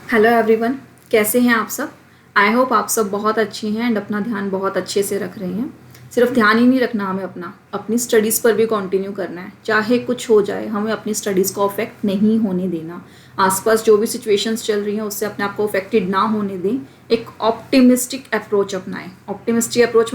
Hello everyone, कैसे हैं आप सब। आई होप आप सब बहुत अच्छे हैं एंड अपना ध्यान बहुत अच्छे से रख रहे हैं। सिर्फ ध्यान ही नहीं रखना, हमें अपनी स्टडीज़ पर भी कंटिन्यू करना है। चाहे कुछ हो जाए, हमें अपनी स्टडीज़ को अफेक्ट नहीं होने देना। आसपास जो भी सिचुएशंस चल रही हैं उससे अपने आप को अफेक्टेड ना होने दें। एक ऑप्टिमिस्टिक अप्रोच अपनाएं। ऑप्टिमिस्टिक अप्रोच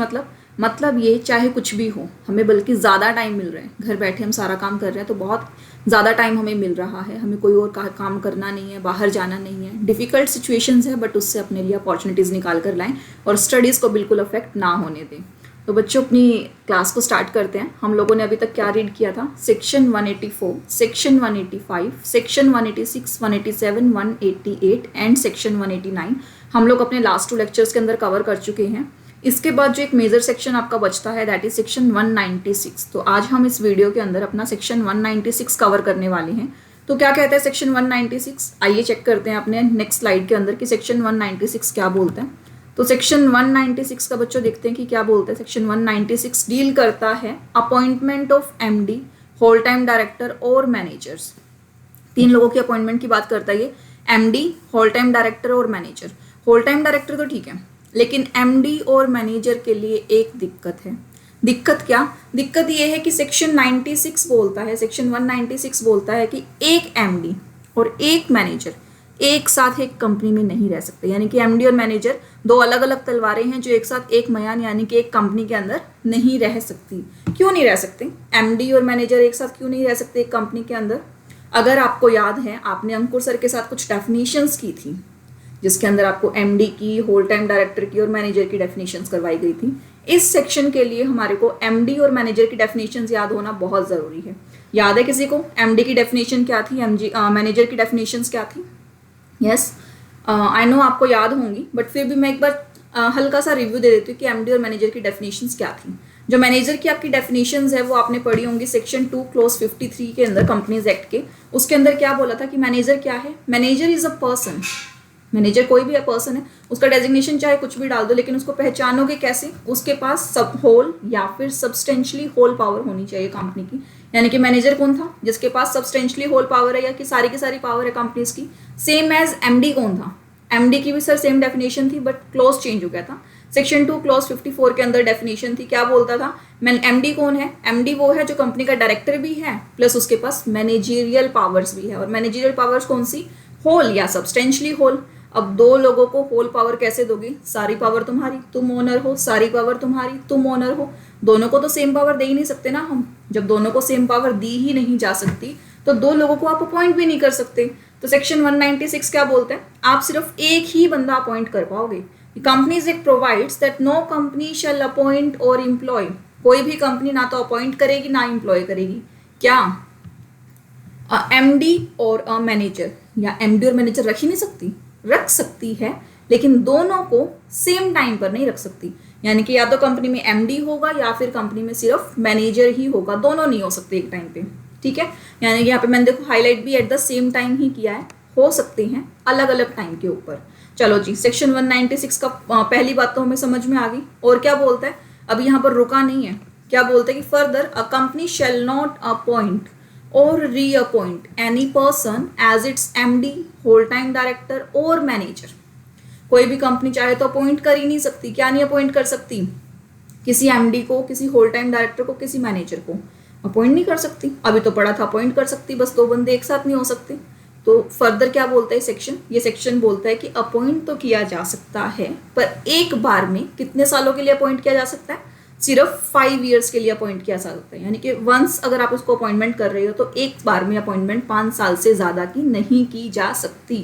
मतलब ये, चाहे कुछ भी हो, हमें बल्कि ज़्यादा टाइम मिल रहा है। घर बैठे हम सारा काम कर रहे हैं तो बहुत ज़्यादा टाइम हमें मिल रहा है। हमें कोई और काम करना नहीं है, बाहर जाना नहीं है। डिफ़िकल्ट सिचुएशंस है बट उससे अपने लिए अपॉर्चुनिटीज़ निकाल कर लाएं और स्टडीज़ को बिल्कुल अफेक्ट ना होने दें। तो बच्चों, अपनी क्लास को स्टार्ट करते हैं। हम लोगों ने अभी तक क्या रीड किया था? Section 184, section 185, section 186, 187, 188 and section 189 हम लोग अपने लास्ट 2 लेक्चर्स के अंदर कवर कर चुके हैं। इसके बाद जो एक मेजर सेक्शन आपका बचता है दैट इज सेक्शन 196। तो आज हम इस वीडियो के अंदर अपना सेक्शन 196 कवर करने वाले हैं। तो क्या कहता है सेक्शन 196? आइए चेक करते हैं अपने नेक्स्ट स्लाइड के अंदर कि सेक्शन 196 क्या बोलता है। तो सेक्शन 196 का बच्चों देखते हैं कि क्या बोलते हैं। सेक्शन 196 डील करता है appointment of MD, whole time director और मैनेजर्स। 3 लोगों की अपॉइंटमेंट की बात करता है ये, एमडी, होल टाइम डायरेक्टर और मैनेजर। होल टाइम डायरेक्टर तो ठीक है, लेकिन एमडी और मैनेजर के लिए एक दिक्कत है। दिक्कत क्या? दिक्कत ये है कि सेक्शन 96 बोलता है, सेक्शन 196 बोलता है कि एक एमडी और एक मैनेजर एक साथ एक कंपनी में नहीं रह सकते। यानी कि एमडी और मैनेजर 2 अलग अलग तलवारें हैं जो एक साथ एक मयान यानी कि एक कंपनी के अंदर नहीं रह सकती। क्यों नहीं रह सकते? एमडी और मैनेजर एक साथ क्यों नहीं रह सकते एक कंपनी के अंदर? अगर आपको याद है, आपने अंकुर सर के साथ कुछ डेफिनेशंस की थी जिसके अंदर आपको एमडी की, होल टाइम डायरेक्टर की और मैनेजर की डेफिनेशंस करवाई गई थी। इस सेक्शन के लिए हमारे को एमडी और मैनेजर की डेफिनेशंस याद होना बहुत ज़रूरी है। याद है किसी को एमडी की डेफिनेशन क्या थी, मैनेजर की डेफिनेशंस क्या थी? यस, आई नो आपको याद होंगी, बट फिर भी मैं एक बार हल्का सा रिव्यू दे देती हूँ कि एमडी और मैनेजर की डेफिनेशंस क्या थी। जो मैनेजर की आपकी डेफिनेशंस है वो आपने पढ़ी होंगी सेक्शन 2 क्लोज 53 के अंदर, कंपनीज एक्ट के। उसके अंदर क्या बोला था कि मैनेजर क्या है? Manager is a person. Manager कोई भी पर्सन है, उसका डेजिग्नेशन चाहे कुछ भी डाल दो, लेकिन उसको पहचानोगे कैसे? उसके पास सब होल या फिर सब्सटेंशियली होल पावर होनी चाहिए कंपनी की। यानी कि मैनेजर कौन था? जिसके पास सब्सटेंशियली होल पावर है या कि सारी की सारी पावर है कंपनीज की। सेम एज एमडी कौन था? एमडी की भी सर सेम डेफिनेशन थी बट क्लोज चेंज हो गया था। सेक्शन 2 क्लोज 54 के अंदर डेफिनेशन थी, क्या बोलता था? एमडी कौन है? एमडी वो है जो कंपनी का डायरेक्टर भी है प्लस उसके पास मैनेजरियल पावर्स भी है। और मैनेजरियल पावर्स कौन सी? होल या सब्सटेंशियली होल। अब 2 लोगों को होल पावर कैसे दोगे? सारी पावर तुम्हारी, तुम ओनर हो, सारी पावर तुम्हारी, तुम ओनर हो। दोनों को तो सेम पावर दे ही नहीं सकते ना हम। जब दोनों को सेम पावर दी ही नहीं जा सकती तो 2 लोगों को आप अपॉइंट भी नहीं कर सकते। तो सेक्शन 196 क्या बोलते हैं? आप सिर्फ एक ही बंदा अपॉइंट कर पाओगे। Companies act provides that no company shall appoint or employ. कोई भी कंपनी ना तो अपॉइंट करेगी ना एम्प्लॉय करेगी। क्या एमडी और मैनेजर, या एमडी और मैनेजर रख ही नहीं सकती? रख सकती है, लेकिन दोनों को सेम टाइम पर नहीं रख सकती। यानी कि या तो कंपनी में एमडी होगा या फिर कंपनी में सिर्फ मैनेजर ही होगा, दोनों नहीं हो सकते एक टाइम पे। ठीक है, यानी कि यहाँ पे मैंने देखो हाईलाइट भी एट द सेम टाइम ही किया है, हो सकते हैं अलग अलग टाइम के ऊपर। चलो जी, सेक्शन 196 का पहली बात तो हमें समझ में आ गई। और क्या बोलता है? अब यहाँ पर रुका नहीं है, क्या बोलता है कि further a company shall not appoint or reappoint any person as its MD, whole time director और manager। कोई भी कंपनी चाहे तो अपॉइंट कर ही नहीं सकती। क्या नहीं अपॉइंट कर सकती? किसी एमडी को, किसी होल टाइम डायरेक्टर को, किसी मैनेजर को अपॉइंट नहीं कर सकती। अभी तो पढ़ा था अपॉइंट कर सकती, बस 2 बंदे एक साथ नहीं हो सकते। तो फर्दर क्या बोलता है सेक्शन? ये सेक्शन बोलता है कि अपॉइंट तो किया जा सकता है, पर एक बार में कितने सालों के लिए अपॉइंट किया जा सकता है? सिर्फ 5 ईयर्स के लिए अपॉइंट किया जा सकता है। यानी कि वंस अगर आप उसको अपॉइंटमेंट कर रहे हो तो एक बार में अपॉइंटमेंट 5 साल से ज़्यादा की नहीं की जा सकती।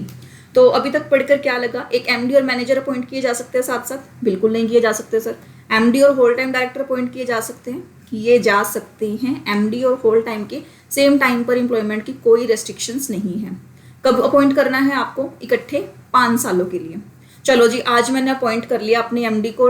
तो अभी तक पढ़कर क्या लगा? एक एमडी और मैनेजर अपॉइंट किए जा सकते हैं साथ साथ? बिल्कुल नहीं किए जा सकते सर। एमडी और होल टाइम डायरेक्टर अपॉइंट किए जा सकते हैं? किए जा सकते हैं। एमडी और होल टाइम के सेम टाइम पर एम्प्लॉयमेंट की कोई रेस्ट्रिक्शंस नहीं है। कब अपॉइंट करना है आपको? इकट्ठे 5 सालों के लिए। चलो जी, आज मैंने अपॉइंट कर लिया अपने एमडी को,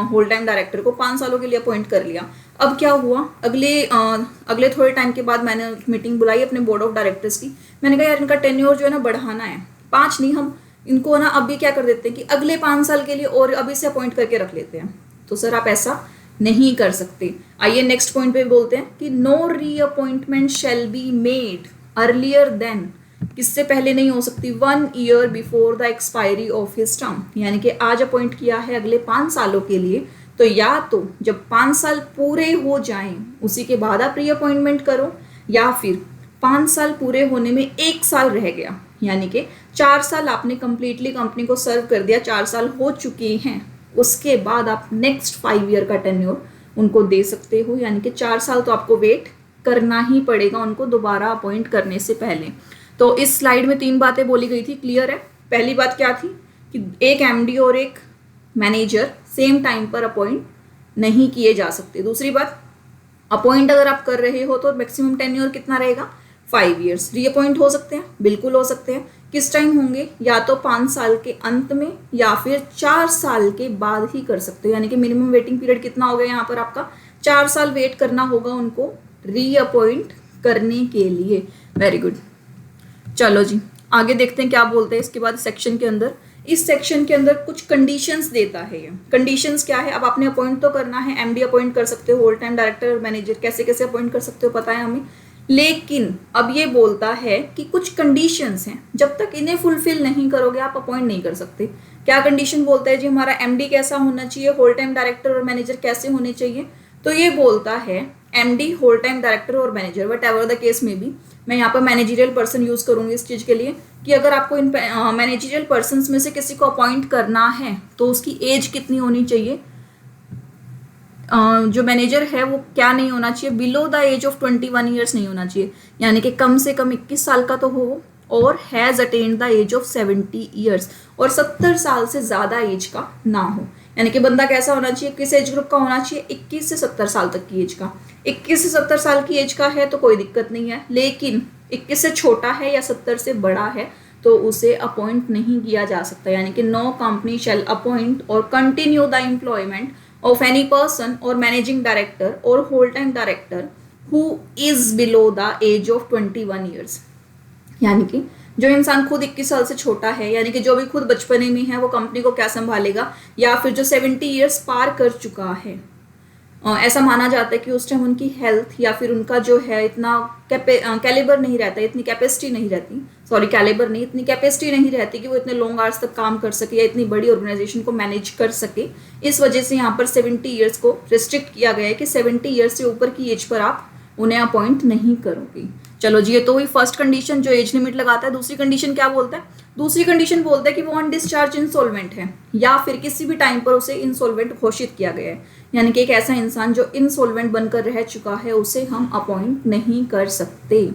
होल टाइम डायरेक्टर को 5 सालों के लिए अपॉइंट कर लिया। अब क्या हुआ? अगले थोड़े टाइम के बाद मैंने मीटिंग बुलाई अपने बोर्ड ऑफ डायरेक्टर्स की। मैंने कहा यार इनका टेन्योर जो है ना बढ़ाना है, 5 नहीं, हम इनको ना अभी क्या कर देते हैं कि अगले 5 साल के लिए और अभी से अपॉइंट करके रख लेते हैं। तो सर आप ऐसा नहीं कर सकते। आइए नेक्स्ट पॉइंट पे बोलते हैं कि no reappointment shall be made earlier than किससे पहले नहीं हो सकती? 1 year before the expiry of his term, यानी कि आज अपॉइंट किया है अगले 5 सालों के लिए, तो या तो जब 5 साल पूरे हो जाएं उसी के बाद आप री अपॉइंटमेंट करो, या फिर 5 साल पूरे होने में 1 साल रह गया, यानी कि 4 साल आपने कंप्लीटली कंपनी को सर्व कर दिया, 4 साल हो चुके हैं, उसके बाद आप नेक्स्ट 5 ईयर का टेन्योर उनको दे सकते हो, यानी कि 4 साल तो आपको वेट करना ही पड़ेगा उनको दोबारा अपॉइंट करने से पहले। तो इस स्लाइड में 3 बातें बोली गई थी, क्लियर है? पहली बात क्या थी कि एक एमडी और एक मैनेजर सेम टाइम पर अपॉइंट नहीं किए जा सकते। दूसरी बात, अपॉइंट अगर आप कर रहे हो तो मैक्सिमम टेन्योर कितना रहेगा? 5 ईयर्स। री अपॉइंट हो सकते हैं, बिल्कुल हो सकते हैं। किस टाइम होंगे? या तो 5 साल के अंत में या फिर 4 साल के बाद ही कर सकते हो, यानी कि मिनिमम वेटिंग पीरियड कितना हो गया यहाँ पर आपका? 4 साल वेट करना होगा उनको री अपॉइंट करने के लिए। Very good. चलो जी आगे देखते हैं क्या बोलते हैं इसके बाद सेक्शन के अंदर। इस सेक्शन के अंदर कुछ कंडीशंस देता है। ये कंडीशंस क्या है? अब आपने अपॉइंट तो करना है, एमडी अपॉइंट कर सकते हो, होल टाइम डायरेक्टर और मैनेजर कैसे कैसे अपॉइंट कर सकते हो पता है हमें, लेकिन अब ये बोलता है कि कुछ कंडीशंस हैं, जब तक इन्हें फुलफिल नहीं करोगे आप अपॉइंट नहीं कर सकते। क्या कंडीशन बोलता है जी? हमारा एमडी कैसा होना चाहिए, होल टाइम डायरेक्टर और मैनेजर कैसे होने चाहिए? तो ये बोलता है एमडी, होल टाइम डायरेक्टर और manager, what ever the case में भी, मैं यहाँ पर मैनेजरियल पर्सन यूज करूंगी इस चीज के लिए, कि अगर आपको इन मैनेजरियल पर्सन में से किसी को अपॉइंट करना है तो उसकी एज कितनी होनी चाहिए? जो मैनेजर है वो क्या नहीं होना चाहिए? Below the age of 21 years नहीं होना चाहिए, यानी कि कम से कम 21 साल का तो हो, or has attained the age of 70 years, और 70 साल से ज़्यादा एज का ना हो। यानी कि बंदा कैसा होना चाहिए, किस एज ग्रुप का होना चाहिए? 21 से 70 साल तक की एज का। 21 से 70 साल की एज का है तो कोई दिक्कत नहीं है, लेकिन 21 से छोटा है या 70 से बड़ा है तो उसे अपॉइंट नहीं किया जा सकता। यानी कि नो कंपनी शैल अपॉइंट और continue the employment of any person or managing director or whole time director who is below the age of 21 years। यानी कि जो इंसान खुद 21 साल से छोटा है, यानी कि जो भी खुद बचपने में है, वो कंपनी को क्या संभालेगा? या फिर जो 70 ईयर्स पार कर चुका है, ऐसा माना जाता है कि उस टाइम उनकी हेल्थ या फिर उनका जो है इतना कैलिबर नहीं रहता, इतनी कैपेसिटी नहीं रहती, सॉरी कैलिबर नहीं, इतनी कैपेसिटी नहीं रहती कि वो इतने लॉन्ग आवर्स तक काम कर सके या इतनी बड़ी ऑर्गेनाइजेशन को मैनेज कर सके। इस वजह से यहाँ पर 70 ईयर्स को रिस्ट्रिक्ट किया गया है कि 70 ईयर्स से ऊपर की एज पर आप उन्हें अपॉइंट नहीं करोगे। चलो जी, ये तो हुई फर्स्ट कंडीशन जो एज लिमिट लगाता है। दूसरी कंडीशन क्या बोलता है? दूसरी कंडीशन बोलता है कि वो ऑन डिस्चार्ज इंसॉल्वेंट है या फिर किसी भी टाइम पर उसे इंसॉल्वेंट घोषित किया गया है, यानी कि एक ऐसा इंसान जो इंसॉल्वेंट बनकर रह चुका है उसे हम अपॉइंट नहीं कर सकते।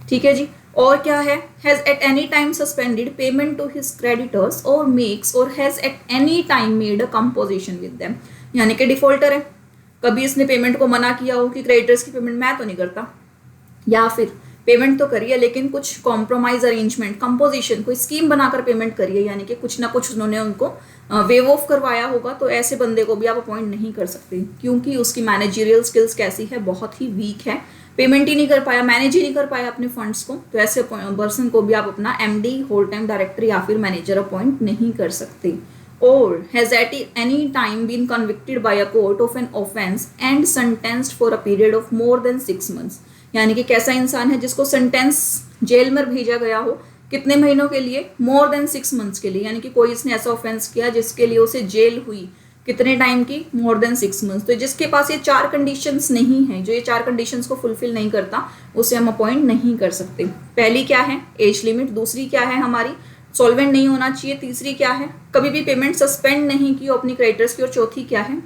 ठीक है जी। और क्या है? Has at any time suspended payment to his creditors or makes or has at any time made a composition with them, यानी कि डिफॉल्टर है, कभी इसने पेमेंट को मना किया हो कि क्रेडिटर्स की पेमेंट मैं तो नहीं करता, या फिर पेमेंट तो करिए लेकिन कुछ कॉम्प्रोमाइज अरेंजमेंट, कंपोजिशन, कोई स्कीम बनाकर पेमेंट करिए, यानी कि कुछ ना कुछ उन्होंने उनको वेव ऑफ करवाया होगा, तो ऐसे बंदे को भी आप अपॉइंट नहीं कर सकते क्योंकि उसकी मैनेजरियल स्किल्स कैसी है? बहुत ही वीक है, पेमेंट ही नहीं कर पाया, मैनेज ही नहीं कर पाया अपने फंड्स को, तो ऐसे पर्सन को भी आप अपना एमडी, होल टाइम डायरेक्टर या फिर मैनेजर अपॉइंट नहीं कर सकते। Or has at any time been convicted by a court of an offence and sentenced for a period of more than 6 months, यानी कि कैसा इंसान है जिसको सेंटेंस जेल में भेजा गया हो, कितने महीनों के लिए? मोर देन 6 months के लिए, यानी कि कोई इसने ऐसा ऑफेंस किया जिसके लिए उसे जेल हुई, कितने टाइम की? मोर देन 6 months। तो जिसके पास ये 4 कंडीशंस नहीं है, जो ये 4 कंडीशंस को फुलफिल नहीं करता, उसे हम अपॉइंट नहीं कर सकते। पहली क्या है? Age limit. दूसरी क्या है हमारी? सॉल्वेंट नहीं होना चाहिए। तीसरी क्या है? कभी भी पेमेंट सस्पेंड नहीं की हो अपनी क्रेडिटर्स की। और चौथी क्या है?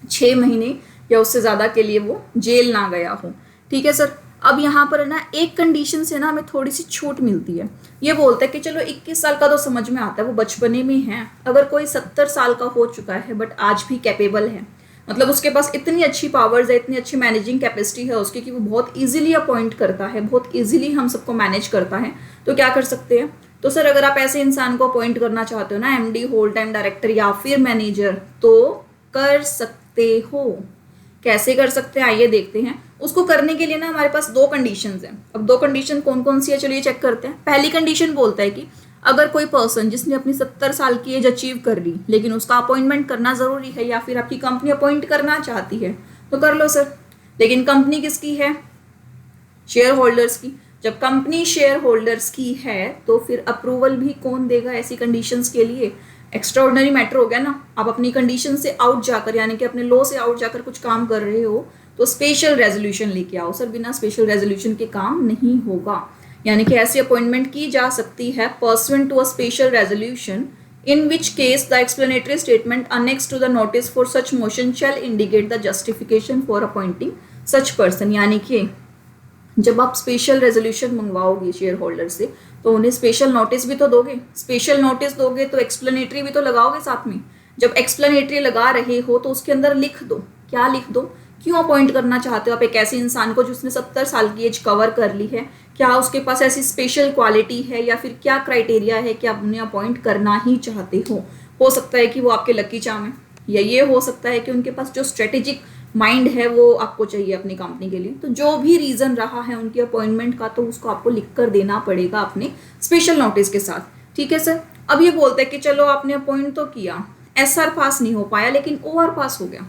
6 महीने या उससे ज़्यादा के लिए वो जेल ना गया हो। ठीक है सर। अब यहाँ पर है ना एक कंडीशन से ना हमें थोड़ी सी छूट मिलती है। ये बोलता है कि चलो 21 साल का तो समझ में आता है, वो बचपने में है। अगर कोई 70 साल का हो चुका है बट आज भी कैपेबल है, मतलब उसके पास इतनी अच्छी पावर्स है, इतनी अच्छी मैनेजिंग कैपेसिटी है उसकी कि वो बहुत ईजिली अपॉइंट करता है, बहुत ईजिली हम सबको मैनेज करता है, तो क्या कर सकते हैं? तो सर अगर आप ऐसे इंसान को अपॉइंट करना चाहते हो ना एमडी, होल टाइम डायरेक्टर या फिर मैनेजर, तो कर सकते हो। कैसे कर सकते हैं आइए देखते हैं। उसको करने के लिए ना हमारे पास 2 कंडीशंस हैं। अब 2 कंडीशन कौन कौन सी है चलिए चेक करते हैं। पहली कंडीशन बोलता है कि अगर कोई पर्सन जिसने अपनी 70 साल की एज अचीव कर ली लेकिन उसका अपॉइंटमेंट करना ज़रूरी है या फिर आपकी कंपनी अपॉइंट करना चाहती है तो कर लो सर। लेकिन कंपनी किसकी है? शेयर होल्डर्स की। जब कंपनी शेयर होल्डर्स की है तो फिर अप्रूवल भी कौन देगा ऐसी कंडीशंस के लिए? एक्स्ट्रा ऑर्डिनरी मैटर हो गया ना, आप अपनी कंडीशन से आउट जाकर यानी कि अपने लॉ से आउट जाकर कुछ काम कर रहे हो तो स्पेशल रेजोल्यूशन लेके आओ। सर बिना स्पेशल रेजोल्यूशन के काम नहीं होगा, यानी कि ऐसी अपॉइंटमेंट की जा सकती है pursuant to a special resolution, in which case the explanatory statement annexed to the notice for such motion shall indicate the justification for appointing such person। यानी कि जब आप स्पेशल रेजोल्यूशन मंगवाओगे शेयर होल्डर से तो उन्हें स्पेशल नोटिस भी तो दोगे, स्पेशल नोटिस दोगे तो एक्सप्लेनेटरी भी तो लगाओगे साथ में। जब एक्सप्लेनेटरी लगा रहे हो तो उसके अंदर लिख दो, क्या लिख दो, क्यों अपॉइंट करना चाहते हो आप एक ऐसे इंसान को जिसने 70 साल की एज कवर कर ली है, क्या उसके पास ऐसी स्पेशल क्वालिटी है या फिर क्या क्राइटेरिया है कि आप उन्हें अपॉइंट करना ही चाहते हो सकता है कि वो आपके लकी चार्म है, या ये हो सकता है कि उनके पास जो स्ट्रेटेजिक माइंड है वो आपको चाहिए अपनी कंपनी के लिए। तो जो भी रीज़न रहा है उनकी अपॉइंटमेंट का तो उसको आपको लिख कर देना पड़ेगा अपने स्पेशल नोटिस के साथ, ठीक है सर। अब ये बोलते हैं कि चलो आपने अपॉइंट तो किया, SR पास नहीं हो पाया लेकिन OR पास हो गया,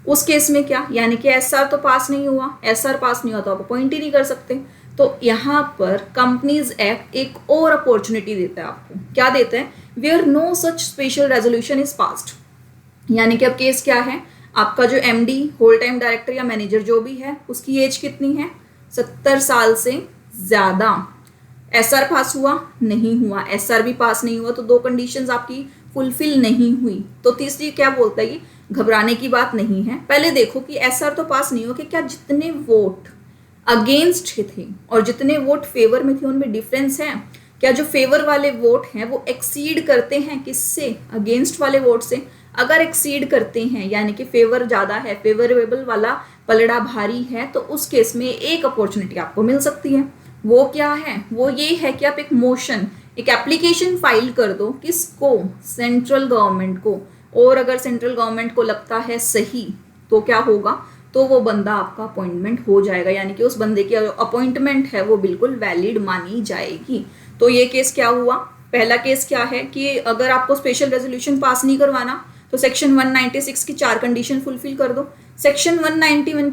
उस केस में क्या, यानी कि SR तो पास नहीं हुआ, SR पास नहीं हुआ तो आप अपॉइंट ही नहीं कर सकते। तो यहाँ पर कंपनीज एक्ट एक और अपॉर्चुनिटी देता है आपको, क्या देता है, where no such special resolution is passed. यानी कि अब केस क्या है, आपका जो MD होल टाइम डायरेक्टर या मैनेजर जो भी है उसकी एज कितनी है, 70 साल से ज़्यादा, SR पास हुआ नहीं हुआ, SR भी पास नहीं हुआ, तो दो कंडीशंस आपकी फुलफिल नहीं हुई। तो तीसरी क्या बोलता है, ये घबराने की बात नहीं है, पहले देखो कि SR तो पास नहीं हुआ कि क्या जितने वोट अगेंस्ट थे और जितने वोट फेवर में थे उनमें डिफरेंस है, क्या जो फेवर वाले वोट हैं वो एक्सीड करते हैं किससे, अगेंस्ट वाले वोट से। अगर एक्सीड करते हैं यानी कि फेवर ज़्यादा है, फेवरेबल वाला पलड़ा भारी है, तो उस केस में एक अपॉर्चुनिटी आपको मिल सकती है। वो क्या है, वो ये है कि आप एक मोशन, एक एप्लीकेशन फाइल कर दो, किसको, सेंट्रल गवर्नमेंट को, और अगर सेंट्रल गवर्नमेंट को लगता है सही तो क्या होगा, तो वो बंदा आपका अपॉइंटमेंट हो जाएगा, यानी कि उस बंदे की अपॉइंटमेंट है वो बिल्कुल वैलिड मानी जाएगी। तो ये केस क्या हुआ, पहला केस क्या है कि अगर आपको स्पेशल रेजोल्यूशन पास नहीं करवाना तो सेक्शन 196 की 4 कंडीशन फुलफिल कर दो। सेक्शन 196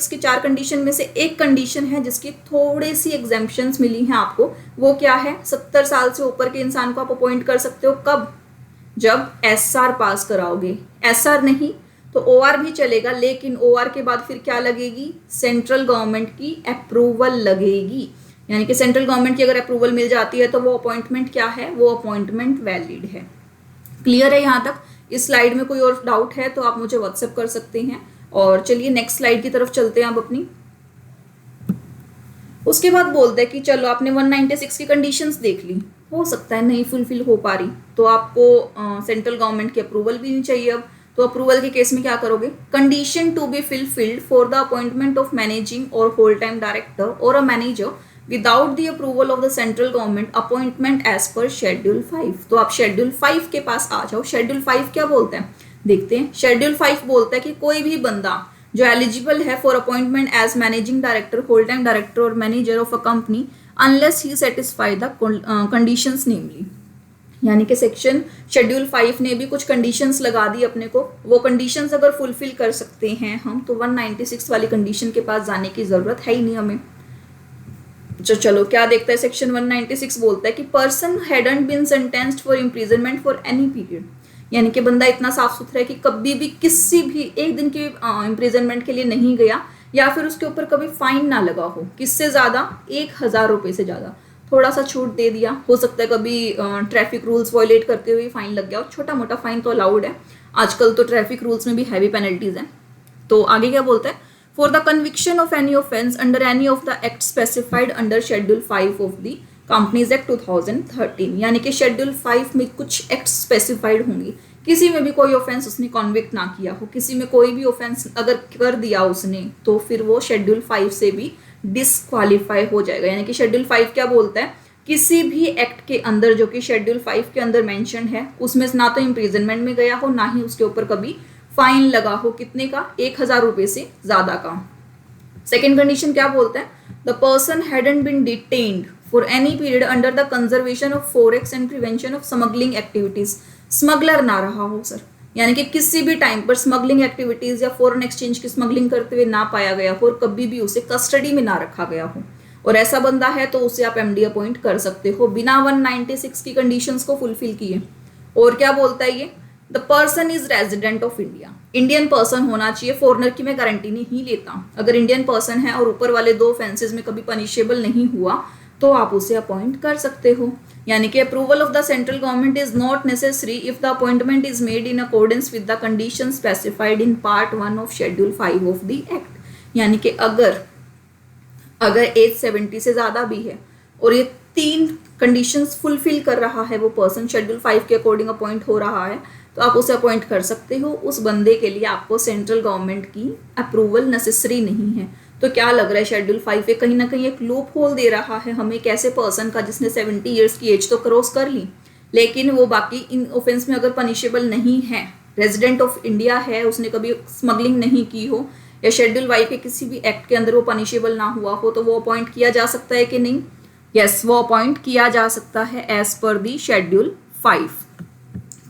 की 4 कंडीशन में से एक कंडीशन है जिसकी थोड़ी सी एग्जेम्पशंस मिली हैं आपको, वो क्या है, 70 साल से ऊपर के इंसान को आप अपॉइंट कर सकते हो, कब, जब SR पास कराओगे, SR नहीं तो OR भी चलेगा, लेकिन OR के बाद फिर क्या लगेगी, सेंट्रल गवर्नमेंट की अप्रूवल लगेगी, यानी कि सेंट्रल गवर्नमेंट की अगर अप्रूवल मिल जाती है तो वो अपॉइंटमेंट क्या है, वो अपॉइंटमेंट वैलिड है। क्लियर है यहाँ तक? इस स्लाइड में कोई और डाउट है तो आप मुझे व्हाट्सएप कर सकते हैं। और चलिए नेक्स्ट स्लाइड की तरफ चलते हैं आप अपनी। उसके बाद बोलते हैं कि चलो आपने 196 की कंडीशंस देख ली, हो सकता है नहीं फुलफिल हो पा रही, तो आपको सेंट्रल गवर्नमेंट की अप्रूवल भी नहीं चाहिए अब, तो अप्रूवल के केस में क्या करोगे, condition to be fulfilled for the appointment of managing or whole time director or a manager without the approval of the central government appointment as per schedule 5। तो आप शेड्यूल 5 के पास आ जाओ। शेड्यूल 5 क्या बोलते हैं, देखते हैं। शेड्यूल 5 बोलता है कि कोई भी बंदा जो एलिजिबल है for appointment as managing director, whole time director और manager of a company unless he satisfy the conditions namely, यानी कि सेक्शन शेड्यूल 5 ने भी कुछ कंडीशंस लगा दी अपने को, वो कंडीशंस अगर फुलफिल कर सकते हैं हम तो 196 वाली कंडीशन के पास जाने की जरूरत है ही नहीं हमें। चलो क्या देखता है, सेक्शन 196 बोलता है कि person hadn't been sentenced for imprisonment for any period, यानी कि बंदा इतना साफ सुथरा है कि कभी भी किसी भी एक दिन की इम्प्रिजनमेंट के लिए नहीं गया, या फिर उसके ऊपर कभी फाइन ना लगा हो, किससे ज़्यादा, 1000 रुपये से ज़्यादा, थोड़ा सा छूट दे दिया, हो सकता है कभी ट्रैफिक रूल्स वायलेट करते हुए फाइन लग गया, और छोटा मोटा फाइन तो अलाउड है, आजकल तो ट्रैफिक रूल्स में भी हैवी पेनल्टीज हैं। तो आगे क्या बोलता है, for the conviction of any offence under any of the act specified under schedule 5 of the companies act 2013, यानी कि शेड्यूल 5 में कुछ एक्ट स्पेसिफाइड होंगी, किसी में भी कोई ऑफेंस उसने कॉन्विक्ट ना किया हो, किसी में कोई भी ऑफेंस अगर कर दिया उसने तो फिर वो शेड्यूल 5 से भी डिसक्वालीफाई हो जाएगा। यानी कि शेड्यूल 5 क्या बोलता है, किसी भी एक्ट के अंदर जो कि शेड्यूल 5 के अंदर मेंशन है उसमें ना तो इम्प्रिजनमेंट में गया हो, ना ही उसके ऊपर कभी फाइन लगा हो, कितने का, 1000 रुपये से ज़्यादा का। सेकेंड कंडीशन क्या बोलता है, the person hadn't been detained for any period under the conservation of forex and prevention of smuggling activities, smuggler ना रहा हो सर, यानी कि किसी भी टाइम पर स्मगलिंग एक्टिविटीज या फॉरेन एक्सचेंज की स्मगलिंग करते हुए ना पाया गया हो और कभी भी उसे कस्टडी में ना रखा गया हो, और ऐसा बंदा है तो उसे आप एमडी अपॉइंट कर सकते हो बिना 196 की कंडीशंस को फुलफिल किए। और क्या बोलता है ये, the person is resident of India, Indian person होना चाहिए, फॉरनर की मैं गारंटी नहीं लेता। अगर इंडियन पर्सन है और ऊपर वाले 2 ऑफेंसेस में कभी पनिशेबल नहीं हुआ तो आप उसे अपॉइंट कर सकते हो। यानी कि approval of the central government is not necessary if the appointment is made in accordance with the condition specified in part 1 of schedule 5 of the act. यानी कि अगर एज 70 से ज़्यादा भी है और ये 3 कंडीशंस फुलफिल कर रहा है वो पर्सन, शेड्यूल 5 के अकॉर्डिंग अपॉइंट हो रहा है, तो आप उसे अपॉइंट कर सकते हो। उस बंदे के लिए आपको सेंट्रल गवर्नमेंट की अप्रूवल नेसेसरी नहीं है। तो क्या लग रहा है, शेड्यूल 5 कहीं ना कहीं एक लूप होल दे रहा है हमें एक ऐसे पर्सन का जिसने 70 ईयर्स की एज तो क्रॉस कर ली, लेकिन वो बाकी इन ऑफेंस में अगर पनिशेबल नहीं है, रेजिडेंट ऑफ इंडिया है, उसने कभी स्मगलिंग नहीं की हो, या शेड्यूल 5 के किसी भी एक्ट के अंदर वो पनिशेबल ना हुआ हो, तो वो अपॉइंट किया जा सकता है कि नहीं? यस, वो अपॉइंट किया जा सकता है एज पर दी शेड्यूल 5।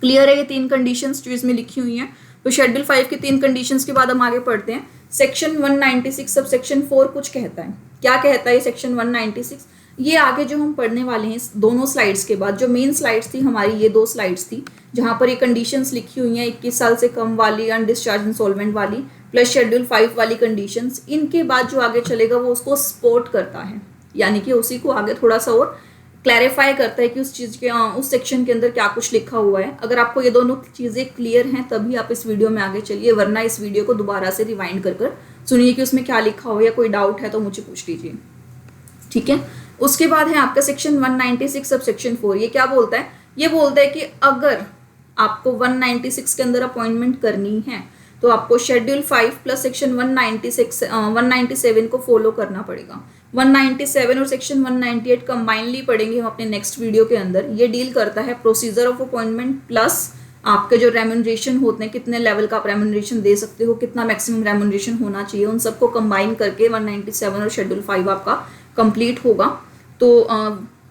क्लियर है ये 3 कंडीशंस जो इसमें लिखी हुई हैं। तो शेड्यूल 5 की 3 कंडीशंस के बाद हम आगे पढ़ते हैं। सेक्शन 196 सब सेक्शन 4 कुछ कहता है। क्या कहता है सेक्शन 196? ये आगे जो हम पढ़ने वाले हैं दोनों स्लाइड्स के बाद, जो मेन स्लाइड्स थी हमारी, ये 2 स्लाइड्स थी जहाँ पर ये कंडीशंस लिखी हुई हैं 21 साल से कम वाली, अनडिस्चार्ज इंसॉल्वेंट वाली, प्लस शेड्यूल 5 वाली कंडीशंस। इनके बाद जो आगे चलेगा वो उसको सपोर्ट करता है, यानी कि उसी को आगे थोड़ा सा और क्लैरिफाई करता है कि उस चीज़ के उस सेक्शन के अंदर क्या कुछ लिखा हुआ है। अगर आपको ये दोनों चीज़ें क्लियर हैं तभी आप इस वीडियो में आगे चलिए, वरना इस वीडियो को दोबारा से रिवाइंड कर सुनिए कि उसमें क्या लिखा हो, या कोई डाउट है तो मुझे पूछ लीजिए, ठीक है। उसके बाद है आपका सेक्शन 196 सब सेक्शन 4। ये क्या बोलता है? ये बोलता है कि अगर आपको 196 के अंदर अपॉइंटमेंट करनी है तो आपको शेड्यूल 5 प्लस सेक्शन 197 को फॉलो करना पड़ेगा। 197 और सेक्शन 198 कंबाइनली पढ़ेंगे हम अपने नेक्स्ट वीडियो के अंदर। ये डील करता है प्रोसीजर ऑफ अपॉइंटमेंट प्लस आपके जो रेम्यूनरेशन होते हैं, कितने लेवल का आप रेम्यूनरेशन दे सकते हो, कितना मैक्सिमम रेम्यूनरेशन होना चाहिए, उन सबको कंबाइन करके 197 और शेड्यूल 5 आपका कंप्लीट होगा। तो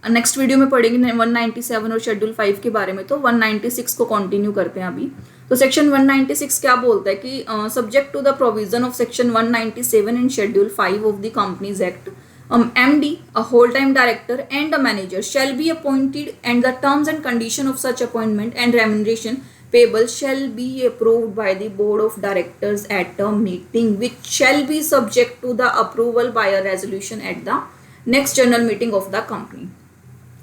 नेक्स्ट वीडियो में पढ़ेंगे 197 और शेड्यूल 5 के बारे में। तो 196 को कंटिन्यू करते हैं अभी। तो सेक्शन 196 क्या बोलता है कि subject to the provision of section 197 and schedule 5 of the companies act, MD, a whole-time director and a manager shall be appointed and the terms and condition of such appointment and remuneration payable shall be approved by the board of directors at a meeting which shall be subject to the approval by a resolution at the next general meeting of the company।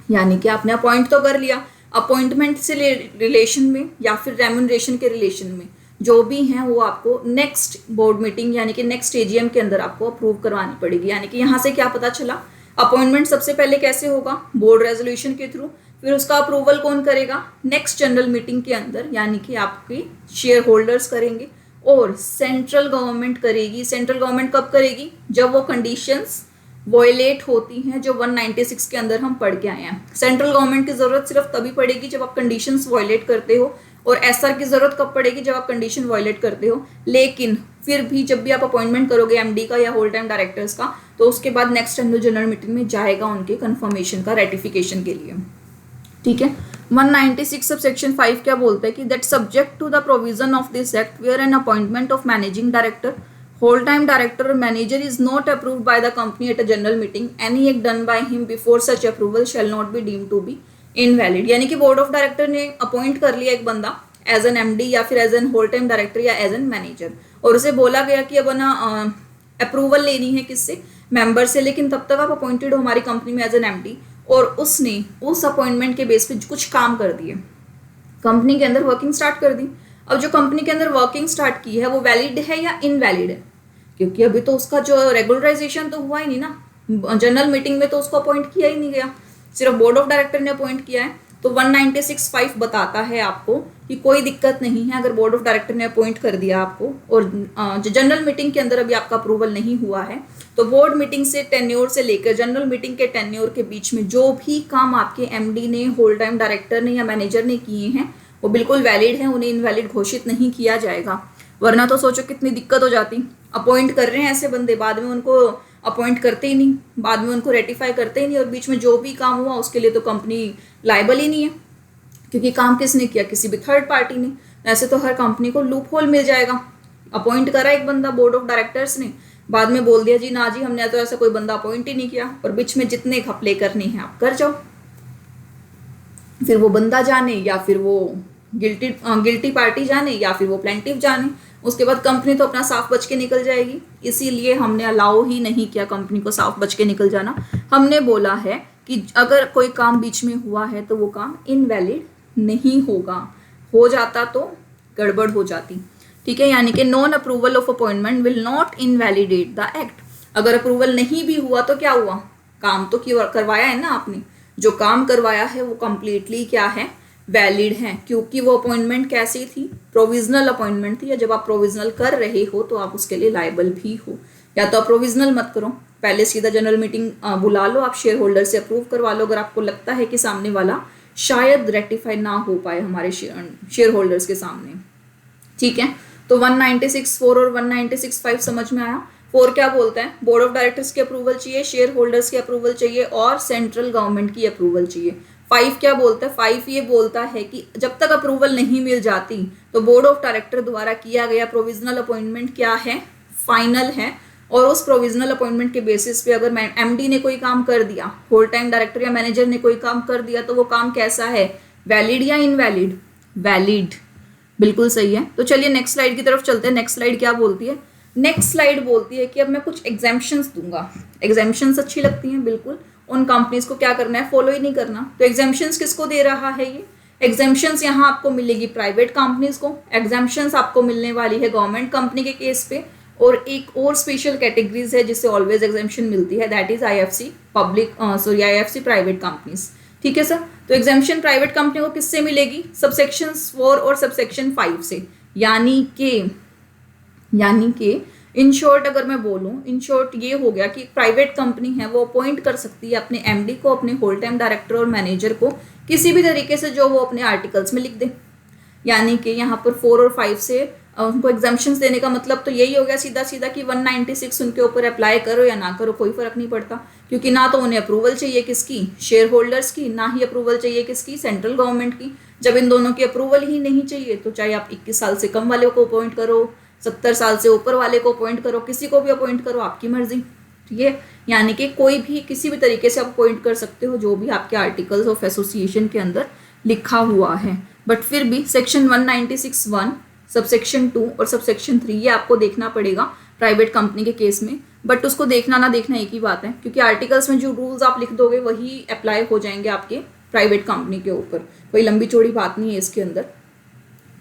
यानी कि आपने appoint तो कर लिया, appointment से relation में या फिर रेम्यूनरेशन के रिलेशन में जो भी हैं वो आपको नेक्स्ट बोर्ड मीटिंग यानी कि नेक्स्ट AGM के अंदर आपको अप्रूव करवानी पड़ेगी। यानी कि यहाँ से क्या पता चला, अपॉइंटमेंट सबसे पहले कैसे होगा? बोर्ड रेजोल्यूशन के थ्रू, फिर उसका अप्रूवल कौन करेगा? नेक्स्ट जनरल मीटिंग के अंदर, यानी कि आपके शेयर होल्डर्स करेंगे और सेंट्रल गवर्नमेंट करेगी। सेंट्रल गवर्नमेंट कब करेगी? जब वो कंडीशंस वॉयलेट होती हैं जो 196 के अंदर हम पढ़ के आए हैं। सेंट्रल गवर्नमेंट की ज़रूरत सिर्फ तभी पड़ेगी जब आप कंडीशंस वॉयलेट करते हो, और SR की ज़रूरत कब पड़ेगी? जब आप कंडीशन वॉयलेट करते हो। लेकिन फिर भी जब भी आप अपॉइंटमेंट करोगे MD का या होल टाइम डायरेक्टर्स का, तो उसके बाद नेक्स्ट एनुअल जनरल मीटिंग में जाएगा उनके कंफर्मेशन का, रेटिफिकेशन के लिए, ठीक है। 196 सब सेक्शन 5 क्या बोलता है कि that subject to the provision of this act where an appointment of managing director, whole time director or manager is not approved by the company at a general meeting, any act done by him before such approval shall not be deemed to be invalid। यानी कि board of director ने appoint कर लिया एक बंदा as an MD या फिर as an whole time director या एज एन मैनेजर, और उसे बोला गया कि अब ना अप्रूवल लेनी है किससे? मेंबर से, लेकिन तब तक आप अपॉइंटेड हो हमारी कंपनी में एज एन MD, और उसने उस अपॉइंटमेंट के बेस पे कुछ काम कर दिए, कंपनी के अंदर वर्किंग स्टार्ट कर दी। अब जो कंपनी के अंदर वर्किंग स्टार्ट की है वो वैलिड है या इनवैलिड है? क्योंकि अभी तो उसका जो रेगुलराइजेशन तो हुआ ही नहीं ना, जनरल मीटिंग में तो उसको अपॉइंट किया ही नहीं गया, सिर्फ बोर्ड ऑफ डायरेक्टर ने अपॉइंट किया है। तो 196(5) बताता है आपको कि कोई दिक्कत नहीं है अगर बोर्ड ऑफ डायरेक्टर ने अपॉइंट कर दिया आपको और जनरल मीटिंग के अंदर अभी आपका अप्रूवल नहीं हुआ है, तो बोर्ड मीटिंग से टेन्योर से लेकर जनरल मीटिंग के टेन्योर के बीच में जो भी काम आपके MD ने, होल टाइम डायरेक्टर ने या मैनेजर ने किए हैं वो बिल्कुल वैलिड हैं, उन्हें इनवैलिड घोषित नहीं किया जाएगा। वरना तो सोचो कितनी दिक्कत हो जाती, अपॉइंट कर रहे हैं ऐसे बंदे, बाद में उनको अपॉइंट करते ही नहीं, बाद में उनको रेटिफाई करते ही नहीं, और बीच में जो भी काम हुआ उसके लिए तो कंपनी लायबल ही नहीं है, क्योंकि काम किसने किया? किसी भी थर्ड पार्टी ने। ऐसे तो हर कंपनी को लूप होल मिल जाएगा। अपॉइंट करा एक बंदा बोर्ड ऑफ डायरेक्टर्स ने, बाद में बोल दिया जी ना जी हमने तो ऐसा कोई बंदा अपॉइंट ही नहीं किया, और बीच में जितने घपले करने हैं आप कर जाओ, फिर वो बंदा जाने या फिर वो गिल्टी पार्टी जाने या फिर वो प्लेंटिफ जाने, उसके बाद कंपनी तो अपना साफ बच के निकल जाएगी। इसीलिए हमने अलाउ ही नहीं किया कंपनी को साफ बच के निकल जाना। हमने बोला है कि अगर कोई काम बीच में हुआ है तो वो काम इनवैलिड नहीं होगा, हो जाता तो गड़बड़ हो जाती, ठीक है। यानी कि non approval of appointment will not invalidate the act. अगर अप्रूवल नहीं भी हुआ तो क्या हुआ, काम तो करवाया है ना आपने, जो काम करवाया है वो कंप्लीटली क्या है, वैलिड है, क्योंकि वो अपॉइंटमेंट कैसी थी, प्रोविजनल अपॉइंटमेंट थी, या जब आप प्रोविजनल कर रहे हो तो आप उसके लिए लायबल भी हो। या तो आप प्रोविजनल मत करो, पहले सीधा जनरल मीटिंग बुला लो, आप शेयर होल्डर से अप्रूव करवा लो, अगर आपको लगता है कि सामने वाला शायद रेक्टिफाई ना हो पाए हमारे शेयर होल्डर्स के सामने, ठीक है। तो 196(4) और 196(5) समझ में आया। 4 क्या बोलता है, बोर्ड ऑफ डायरेक्टर्स की अप्रूवल चाहिए, शेयर होल्डर्स की अप्रूवल चाहिए और सेंट्रल गवर्नमेंट की अप्रूवल चाहिए। 5 क्या बोलता है, 5 ये बोलता है कि जब तक अप्रूवल नहीं मिल जाती तो बोर्ड ऑफ डायरेक्टर द्वारा किया गया प्रोविजनल अपॉइंटमेंट क्या है, फाइनल है, और उस प्रोविजनल अपॉइंटमेंट के बेसिस पे अगर एमडी ने कोई काम कर दिया, होल टाइम डायरेक्टर या मैनेजर ने कोई काम कर दिया, तो वो काम कैसा है, वैलिड या इनवैलिड, वैलिड, बिल्कुल सही है। तो चलिए नेक्स्ट स्लाइड की तरफ चलते हैं। नेक्स्ट स्लाइड क्या बोलती है, नेक्स्ट स्लाइड बोलती है कि अब मैं कुछ एग्जाम्पशंस दूंगा। एग्जाम्पशंस अच्छी लगती हैं, बिल्कुल, उन कंपनीज को क्या करना है, फॉलो ही नहीं करना। तो एग्जाम्पशंस किसको दे रहा है ये, एग्जाम्पशंस यहाँ आपको मिलेगी प्राइवेट कंपनीज को, एग्जाम्पशंस आपको मिलने वाली है गवर्नमेंट कंपनी के केस पे, और एक और स्पेशल कैटेगरीज है जिससे ऑलवेज एग्जाम्पशन मिलती है, that is IFC IFC private companies, ठीक है सर। तो एग्जाम्पशन प्राइवेट कंपनी को किससे मिलेगी, सबसेक्शन 4 और सबसेक्शन 5 से, यानी कि इन शॉर्ट अगर मैं बोलूं, इन शॉर्ट ये हो गया कि प्राइवेट कंपनी है वो अपॉइंट कर सकती है अपने एमडी को, अपने होल टाइम डायरेक्टर और मैनेजर को किसी भी तरीके से जो वो अपने आर्टिकल्स में लिख दे। यानी कि यहाँ पर 4 और 5 से उनको एग्जाम्पशंस देने का मतलब तो यही हो गया सीधा सीधा कि 196 उनके ऊपर अप्लाई करो या ना करो, कोई फर्क नहीं पड़ता, क्योंकि ना तो उन्हें अप्रूवल चाहिए किसकी, शेयर होल्डर्स की, ना ही अप्रूवल चाहिए किसकी, सेंट्रल गवर्नमेंट की। जब इन दोनों की अप्रूवल ही नहीं चाहिए तो चाहे आप 21 साल से कम वाले को अपॉइंट करो, 70 साल से ऊपर वाले को अपॉइंट करो, किसी को भी अपॉइंट करो, आपकी मर्जी, ठीक है। यानी कि कोई भी किसी भी तरीके से आप अपॉइंट कर सकते हो जो भी आपके आर्टिकल्स ऑफ एसोसिएशन के अंदर लिखा हुआ है। बट फिर भी सेक्शन 196(1), सबसेक्शन 2 और सबसेक्शन 3 ये आपको देखना पड़ेगा प्राइवेट कंपनी के केस में। बट उसको देखना ना देखना एक ही बात है, क्योंकि आर्टिकल्स में जो रूल्स आप लिख दोगे वही अप्लाई हो जाएंगे आपके प्राइवेट कंपनी के ऊपर, कोई लंबी चौड़ी बात नहीं है इसके अंदर,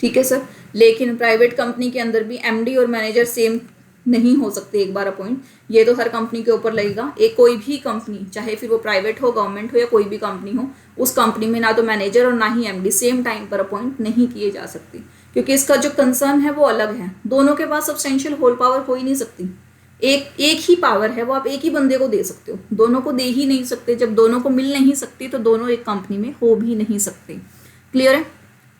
ठीक है सर। लेकिन प्राइवेट कंपनी के अंदर भी एमडी और मैनेजर सेम नहीं हो सकते एक बार अपॉइंट, ये तो हर कंपनी के ऊपर लगेगा। एक कोई भी कंपनी, चाहे फिर वो प्राइवेट हो, गवर्नमेंट हो या कोई भी कंपनी हो, उस कंपनी में ना तो मैनेजर और ना ही एमडी सेम टाइम पर अपॉइंट नहीं किए जा सकते, क्योंकि इसका जो कंसर्न है वो अलग है। दोनों के पास सब्सटेंशियल होल पावर हो ही नहीं सकती, एक ही पावर है, वो आप एक ही बंदे को दे सकते हो, दोनों को दे ही नहीं सकते। जब दोनों को मिल नहीं सकती तो दोनों एक कंपनी में हो भी नहीं सकते, क्लियर है।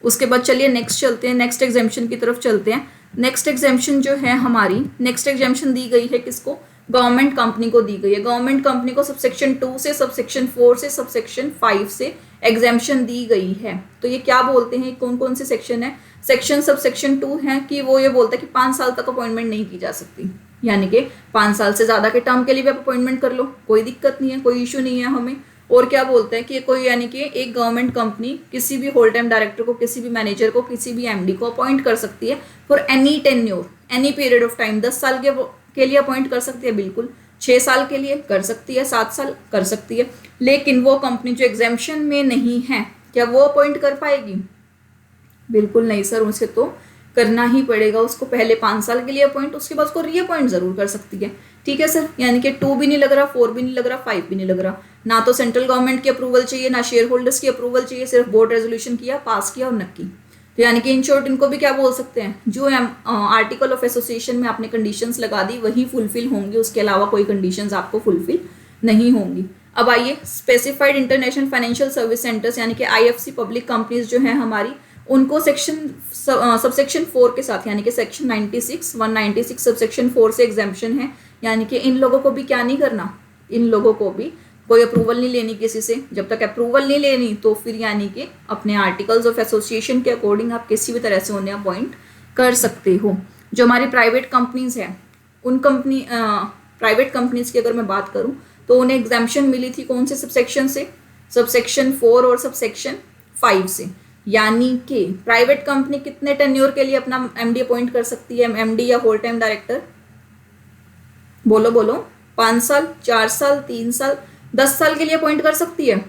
उसके बाद चलिए नेक्स्ट चलते हैं, नेक्स्ट एग्जाम्पशन की तरफ चलते हैं। नेक्स्ट एग्जाम्पशन जो है हमारी, नेक्स्ट एग्जाम्पशन दी गई है किसको, गवर्नमेंट कंपनी को दी गई है। गवर्नमेंट कंपनी को सबसेक्शन 2 से, सबसेक्शन 4 से, सबसेक्शन 5 से एग्जाम्पशन दी गई है। तो ये क्या बोलते हैं, कौन कौन से सेक्शन है, सेक्शन सबसेक्शन 2 है कि वो ये बोलता है कि 5 साल तक अपॉइंटमेंट नहीं की जा सकती, यानी कि 5 साल से ज़्यादा के टर्म के लिए भी आप अपॉइंटमेंट कर लो, कोई दिक्कत नहीं है, कोई इशू नहीं है हमें। और क्या बोलते हैं कि कोई, यानी कि एक गवर्नमेंट कंपनी किसी भी होल टाइम डायरेक्टर को, किसी भी मैनेजर को, किसी भी एमडी को अपॉइंट कर सकती है for any tenure, any period of time. 10 साल के लिए अपॉइंट कर सकती है, बिल्कुल, 6 साल के लिए कर सकती है, 7 साल कर सकती है। लेकिन वो कंपनी जो एग्जाम्पशन में नहीं है, क्या वो अपॉइंट कर पाएगी, बिल्कुल नहीं सर, उसे तो करना ही पड़ेगा, उसको पहले 5 साल के लिए अपॉइंट, उसके बाद उसको रीअपॉइंट जरूर कर सकती है, ठीक है सर। यानी कि 2 भी नहीं लग रहा, 4 भी नहीं लग रहा, 5 भी नहीं लग रहा, ना तो सेंट्रल गवर्नमेंट की अप्रूवल चाहिए, ना शेयर होल्डर्स की अप्रूवल चाहिए, सिर्फ बोर्ड रेजोल्यूशन किया, पास किया और नक्की। तो यानी कि इन शॉर्ट इनको भी क्या बोल सकते हैं, जो आर्टिकल ऑफ एसोसिएशन में आपने कंडीशंस लगा दी वही फुलफिल होंगी, उसके अलावा कोई कंडीशंस आपको फुलफिल नहीं होंगी। अब आइए, specified international financial service centres यानी कि आईएफसी पब्लिक कंपनीज जो है हमारी, उनको सबसेक्शन 4 के साथ, यानी कि सेक्शन 196 सबसेक्शन 4 से एग्जाम्पशन है। यानी कि इन लोगों को भी क्या नहीं करना, इन लोगों को भी कोई अप्रूवल नहीं लेनी किसी से, जब तक अप्रूवल नहीं लेनी तो फिर यानी कि अपने आर्टिकल्स ऑफ एसोसिएशन के अकॉर्डिंग आप किसी भी तरह से उन्हें अपॉइंट कर सकते हो। जो हमारी प्राइवेट कंपनीज है उन कंपनी प्राइवेट कंपनीज की अगर मैं बात करूं तो उन्हें एग्जाम्पशन मिली थी कौन से सबसेक्शन से, सबसेक्शन 4 और सबसेक्शन 5 से। यानी कि प्राइवेट कंपनी कितने टेन्योर के लिए अपना एमडी अपॉइंट कर सकती है, एमडी या होल टाइम डायरेक्टर, बोलो बोलो, 5 साल, 4 साल, 3 साल, 10 साल के लिए अपॉइंट कर सकती है?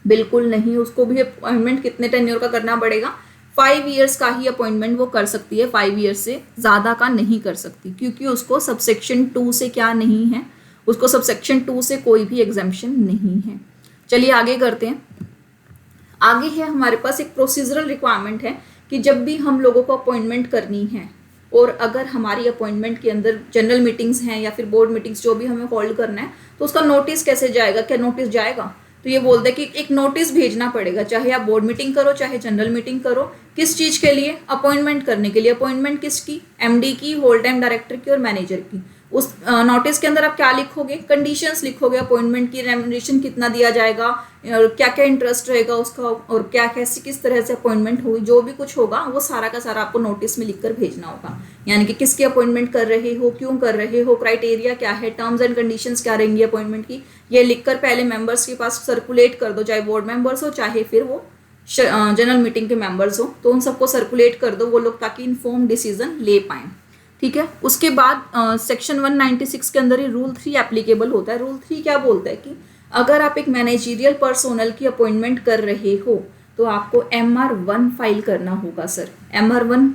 बिल्कुल नहीं, उसको भी अपॉइंटमेंट कितने टेन्योर का करना पड़ेगा, 5 ईयर्स का ही अपॉइंटमेंट वो कर सकती है, 5 ईयर्स से ज़्यादा का नहीं कर सकती, क्योंकि उसको सबसेक्शन 2 से क्या नहीं है, उसको सबसेक्शन 2 से कोई भी एग्जाम्पशन नहीं है। चलिए आगे करते हैं। आगे है हमारे पास एक प्रोसीजरल रिक्वायरमेंट है कि जब भी हम लोगों को अपॉइंटमेंट करनी है और अगर हमारी अपॉइंटमेंट के अंदर जनरल मीटिंग्स हैं या फिर बोर्ड मीटिंग्स जो भी हमें होल्ड करना है, तो उसका नोटिस कैसे जाएगा, क्या नोटिस जाएगा? तो ये बोलते हैं कि एक नोटिस भेजना पड़ेगा, चाहे आप बोर्ड मीटिंग करो चाहे जनरल मीटिंग करो। किस चीज़ के लिए? अपॉइंटमेंट करने के लिए। अपॉइंटमेंट किसकी? एमडी की, होल टाइम डायरेक्टर की और मैनेजर की। उस नोटिस के अंदर आप क्या लिखोगे? कंडीशंस लिखोगे, अपॉइंटमेंट की रेम्युनरेशन कितना दिया जाएगा और क्या क्या इंटरेस्ट रहेगा उसका और क्या कैसी किस तरह से अपॉइंटमेंट होगी, जो भी कुछ होगा वो सारा का सारा आपको नोटिस में लिखकर भेजना होगा। यानी कि किसकी अपॉइंटमेंट कर रहे हो, क्यों कर रहे हो, क्राइटेरिया क्या है, टर्म्स एंड कंडीशंस क्या रहेंगी अपॉइंटमेंट की, ये लिखकर पहले मेंबर्स के पास सर्कुलेट कर दो, चाहे बोर्ड मेंबर्स हो चाहे फिर वो जनरल मीटिंग के मेंबर्स हो, तो उन सबको सर्कुलेट कर दो वो लोग, ताकि इन्फॉर्म डिसीजन ले पाएं। ठीक है। उसके बाद सेक्शन 196 के अंदर ही रूल 3 एप्लीकेबल होता है। रूल 3 क्या बोलता है कि अगर आप एक मैनेजरियल पर्सोनल की अपॉइंटमेंट कर रहे हो तो आपको MR1 फाइल करना होगा sir. MR1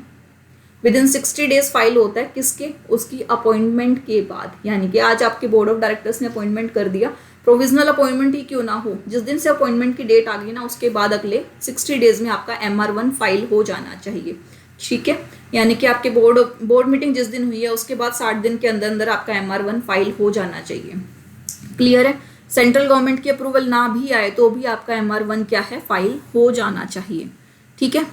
within 60 days file होता है, किसके? उसकी अपॉइंटमेंट के बाद। यानी कि आज आपके बोर्ड ऑफ डायरेक्टर्स ने अपॉइंटमेंट कर दिया, प्रोविजनल अपॉइंटमेंट ही क्यों ना हो, जिस दिन से अपॉइंटमेंट की डेट आ गई ना उसके बाद अगले 60 डेज में आपका MR1 फाइल हो जाना चाहिए। ठीक है। यानी कि आपके बोर्ड मीटिंग जिस दिन हुई है उसके बाद 60 दिन के अंदर अंदर आपका MR1 फाइल हो जाना चाहिए। क्लियर है। सेंट्रल गवर्नमेंट की अप्रूवल ना भी आए तो भी आपका MR1 क्या है, फाइल हो जाना चाहिए। ठीक है।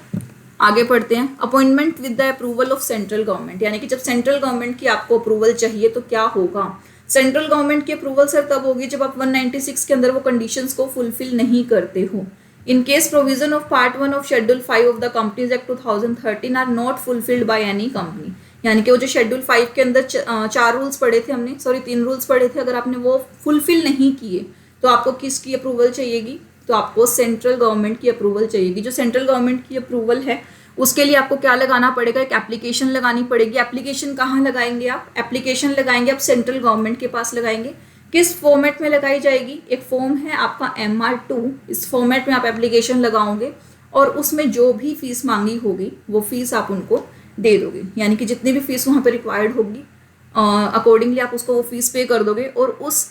आगे पढ़ते हैं। Appointment with the approval of central government, यानी कि जब सेंट्रल गवर्नमेंट की आपको अप्रूवल चाहिए तो क्या होगा? सेंट्रल गवर्नमेंट की अप्रूवल सर तब होगी जब आप 196 के अंदर वो कंडीशंस को फुलफिल नहीं करते हो। In case provision of Part 1 of Schedule 5 of the Companies Act 2013 are not fulfilled by any company, यानी कि वो जो शेड्यूल 5 के अंदर 4 रूल्स पढ़े थे हमने, सॉरी 3 रूल्स पढ़े थे, अगर आपने वो फुलफिल नहीं किए तो आपको किसकी अप्रूवल चाहिएगी? तो आपको सेंट्रल गवर्नमेंट की अप्रूवल चाहिएगी। जो सेंट्रल गवर्नमेंट की अप्रूवल है उसके लिए आपको क्या लगाना पड़ेगा? एक एप्लीकेशन लगानी पड़ेगी। एप्लीकेशन कहाँ लगाएंगे आप? एप्लीकेशन लगाएंगे आप सेंट्रल गवर्नमेंट के पास लगाएंगे। किस फॉर्मेट में लगाई जाएगी? एक फॉर्म है आपका MR2, इस फॉर्मेट में आप एप्लीकेशन लगाओगे और उसमें जो भी फीस मांगी होगी वो फीस आप उनको दे दोगे। यानी कि जितनी भी फीस वहाँ पे रिक्वायर्ड होगी अकॉर्डिंगली आप उसको वो फीस पे कर दोगे। और उस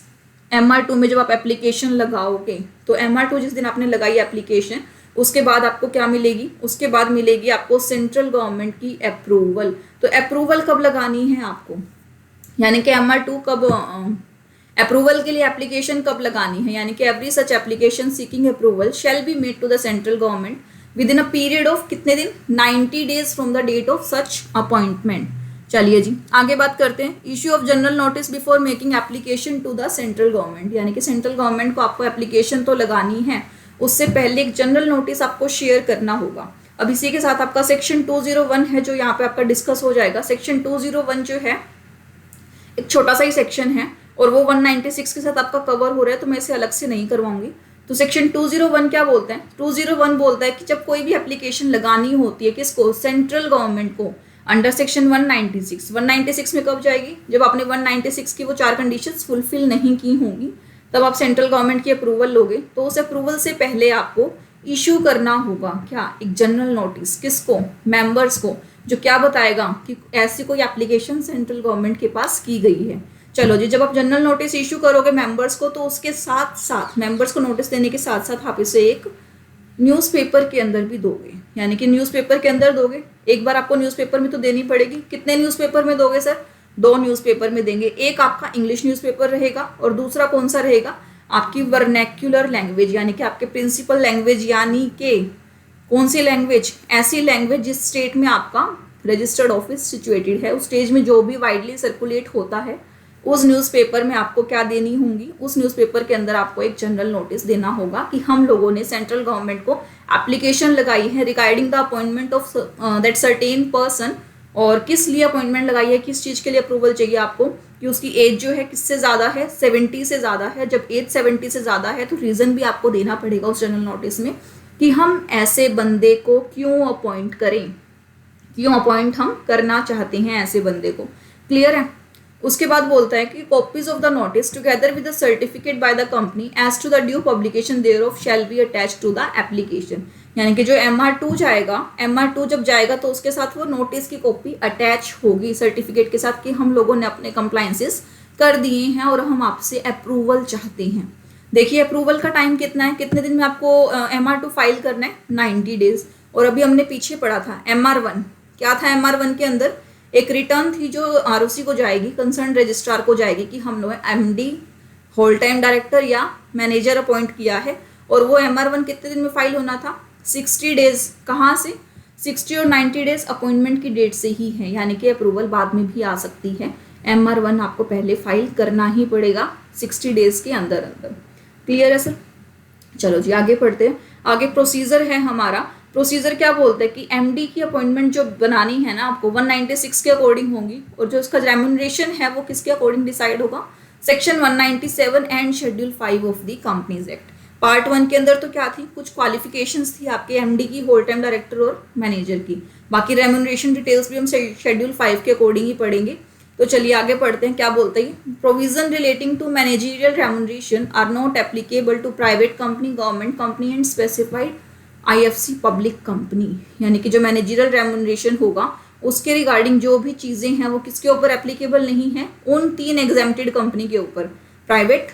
MR2 में जब आप एप्लीकेशन लगाओगे तो MR2 जिस दिन आपने लगाई एप्लीकेशन उसके बाद आपको क्या मिलेगी? उसके बाद मिलेगी आपको सेंट्रल गवर्नमेंट की अप्रूवल। तो अप्रूवल कब लगानी है आपको? यानी कि MR2 कब अप्रूवल के लिए एप्लीकेशन कब लगानी है? यानी कि every such application seeking approval shall be made to the central government within a period of कितने दिन? 90 days from the date of such appointment. चलिए जी आगे बात करते हैं। Issue of general notice before making application to the central government, यानी कि सेंट्रल गवर्नमेंट को आपको एप्लीकेशन तो लगानी है, उससे पहले एक जनरल नोटिस आपको शेयर करना होगा। अब इसी के साथ आपका सेक्शन 201 है जो यहाँ पे आपका डिस्कस हो जाएगा। सेक्शन 201 जो है एक छोटा सा ही सेक्शन है और वो 196 के साथ आपका कवर हो रहा है, तो मैं इसे अलग से नहीं करवाऊंगी। तो सेक्शन 201 क्या बोलते हैं? 201 बोलता है कि जब कोई भी एप्लीकेशन लगानी होती है किसको? सेंट्रल गवर्नमेंट को, अंडर सेक्शन 196 में कब जाएगी? जब आपने 196 की वो 4 कंडीशंस फुलफिल नहीं की होंगी तब आप सेंट्रल गवर्नमेंट की अप्रूवल लोगे। तो उस अप्रूवल से पहले आपको इशू करना होगा क्या? एक जनरल नोटिस। किसको? मेंबर्स को, जो क्या बताएगा कि ऐसी कोई एप्लीकेशन सेंट्रल गवर्नमेंट के पास की गई है। चलो जी, जब आप जनरल नोटिस इशू करोगे मेंबर्स को तो उसके साथ साथ मेंबर्स को नोटिस देने के साथ साथ आप इसे एक न्यूज़पेपर के अंदर भी दोगे। यानी कि न्यूज़पेपर के अंदर दोगे, एक बार आपको न्यूज़पेपर में तो देनी पड़ेगी। कितने न्यूज़पेपर में दोगे सर? 2 न्यूज़पेपर में देंगे। एक आपका इंग्लिश न्यूज़पेपर रहेगा और दूसरा कौन सा रहेगा? आपकी वर्नैक्युलर लैंग्वेज, यानी कि आपके प्रिंसिपल लैंग्वेज, यानी कि कौन सी लैंग्वेज? ऐसी लैंग्वेज जिस स्टेट में आपका रजिस्टर्ड ऑफिस सिचुएटेड है, उस स्टेज में जो भी वाइडली सर्कुलेट होता है उस न्यूज़पेपर में आपको क्या देनी होंगी? उस न्यूज़पेपर के अंदर आपको एक जनरल नोटिस देना होगा कि हम लोगों ने सेंट्रल गवर्नमेंट को एप्लीकेशन लगाई है regarding the appointment of that certain person और किस लिए अपॉइंटमेंट लगाई है, किस चीज़ के लिए अप्रूवल चाहिए आपको, कि उसकी एज जो है किससे ज़्यादा है, 70 से ज़्यादा है। जब एज 70 से ज़्यादा है तो रीज़न भी आपको देना पड़ेगा उस जनरल नोटिस में कि हम ऐसे बंदे को क्यों अपॉइंट करें, क्यों अपॉइंट हम करना चाहते हैं ऐसे बंदे को। क्लियर है। उसके बाद बोलता है कि copies of the notice together with the certificate by the company as to the due publication thereof shall be attach to the application. यानी कि जो MR2 जाएगा, MR2 जब जाएगा तो उसके साथ वो नोटिस की कॉपी अटैच होगी सर्टिफिकेट के साथ कि हम लोगों ने अपने कंप्लायंसेस कर दिए हैं और हम आपसे अप्रूवल चाहते हैं। देखिए अप्रूवल का टाइम कितना है, कितने दिन में आपको MR2 फाइल करना है, 90 डेज। और अभी हमने पीछे पढ़ा था MR1, क्या था MR1 के अंदर, एक रिटर्न थी जो ROC को जाएगी, कंसर्न रजिस्ट्रार को जाएगी कि हम लोग MD होल टाइम डायरेक्टर या मैनेजर अपॉइंट किया है। और वो MR1 कितने दिन में फाइल होना था, 60 डेज। कहाँ से, 60 और 90 डेज अपॉइंटमेंट की डेट से ही है, यानी कि अप्रूवल बाद में भी आ सकती है। MR1 आपको पहले फाइल करना ही पड़ेगा 60 डेज के अंदर अंदर। क्लियर है सर। चलो जी आगे पढ़ते हैं। आगे प्रोसीजर है हमारा। प्रोसीजर क्या बोलते हैं कि MD की अपॉइंटमेंट जो बनानी है ना आपको 196 के अकॉर्डिंग होगी, और जो उसका रेम्यूनरेशन है वो किसके अकॉर्डिंग डिसाइड होगा, section 197 and schedule 5 of the companies act. Part 1 के अंदर तो क्या थी, कुछ क्वालिफिकेशंस थी आपके MD की, होल टाइम डायरेक्टर और मैनेजर की। बाकी रेम्यूनरेशन डिटेल्स भी हम शेड्यूल 5 के अकॉर्डिंग ही पढ़ेंगे। तो चलिए आगे पढ़ते हैं। क्या बोलते हैं, provision relating to managerial remuneration are not applicable to private company, government company and specified IFC public company. यानी कि जो मैनेजरियल रेम्यूनरेशन होगा उसके रिगार्डिंग जो भी चीज़ें हैं वो किसके ऊपर एप्लीकेबल नहीं है, उन 3 एग्जेम्प्टेड कंपनी के ऊपर, प्राइवेट,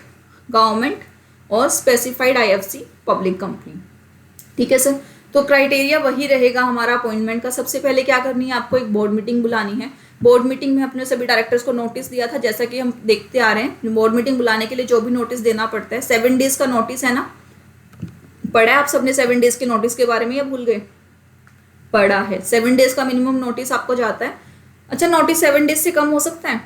गवर्नमेंट और स्पेसिफाइड IFC पब्लिक कंपनी। ठीक है सर। तो क्राइटेरिया वही रहेगा हमारा अपॉइंटमेंट का। सबसे पहले क्या करनी है, आपको एक बोर्ड मीटिंग बुलानी है। बोर्ड मीटिंग में अपने सभी डायरेक्टर्स को नोटिस दिया था, जैसा कि हम देखते आ रहे हैं बोर्ड मीटिंग बुलाने के लिए जो भी नोटिस देना पड़ता है, 7 डेज का नोटिस है ना। पढ़ा है आप सबने 7 डेज के नोटिस के बारे में या भूल गए, पढ़ा है। 7 डेज का मिनिमम नोटिस आपको जाता है। अच्छा नोटिस 7 डेज से कम हो सकता है,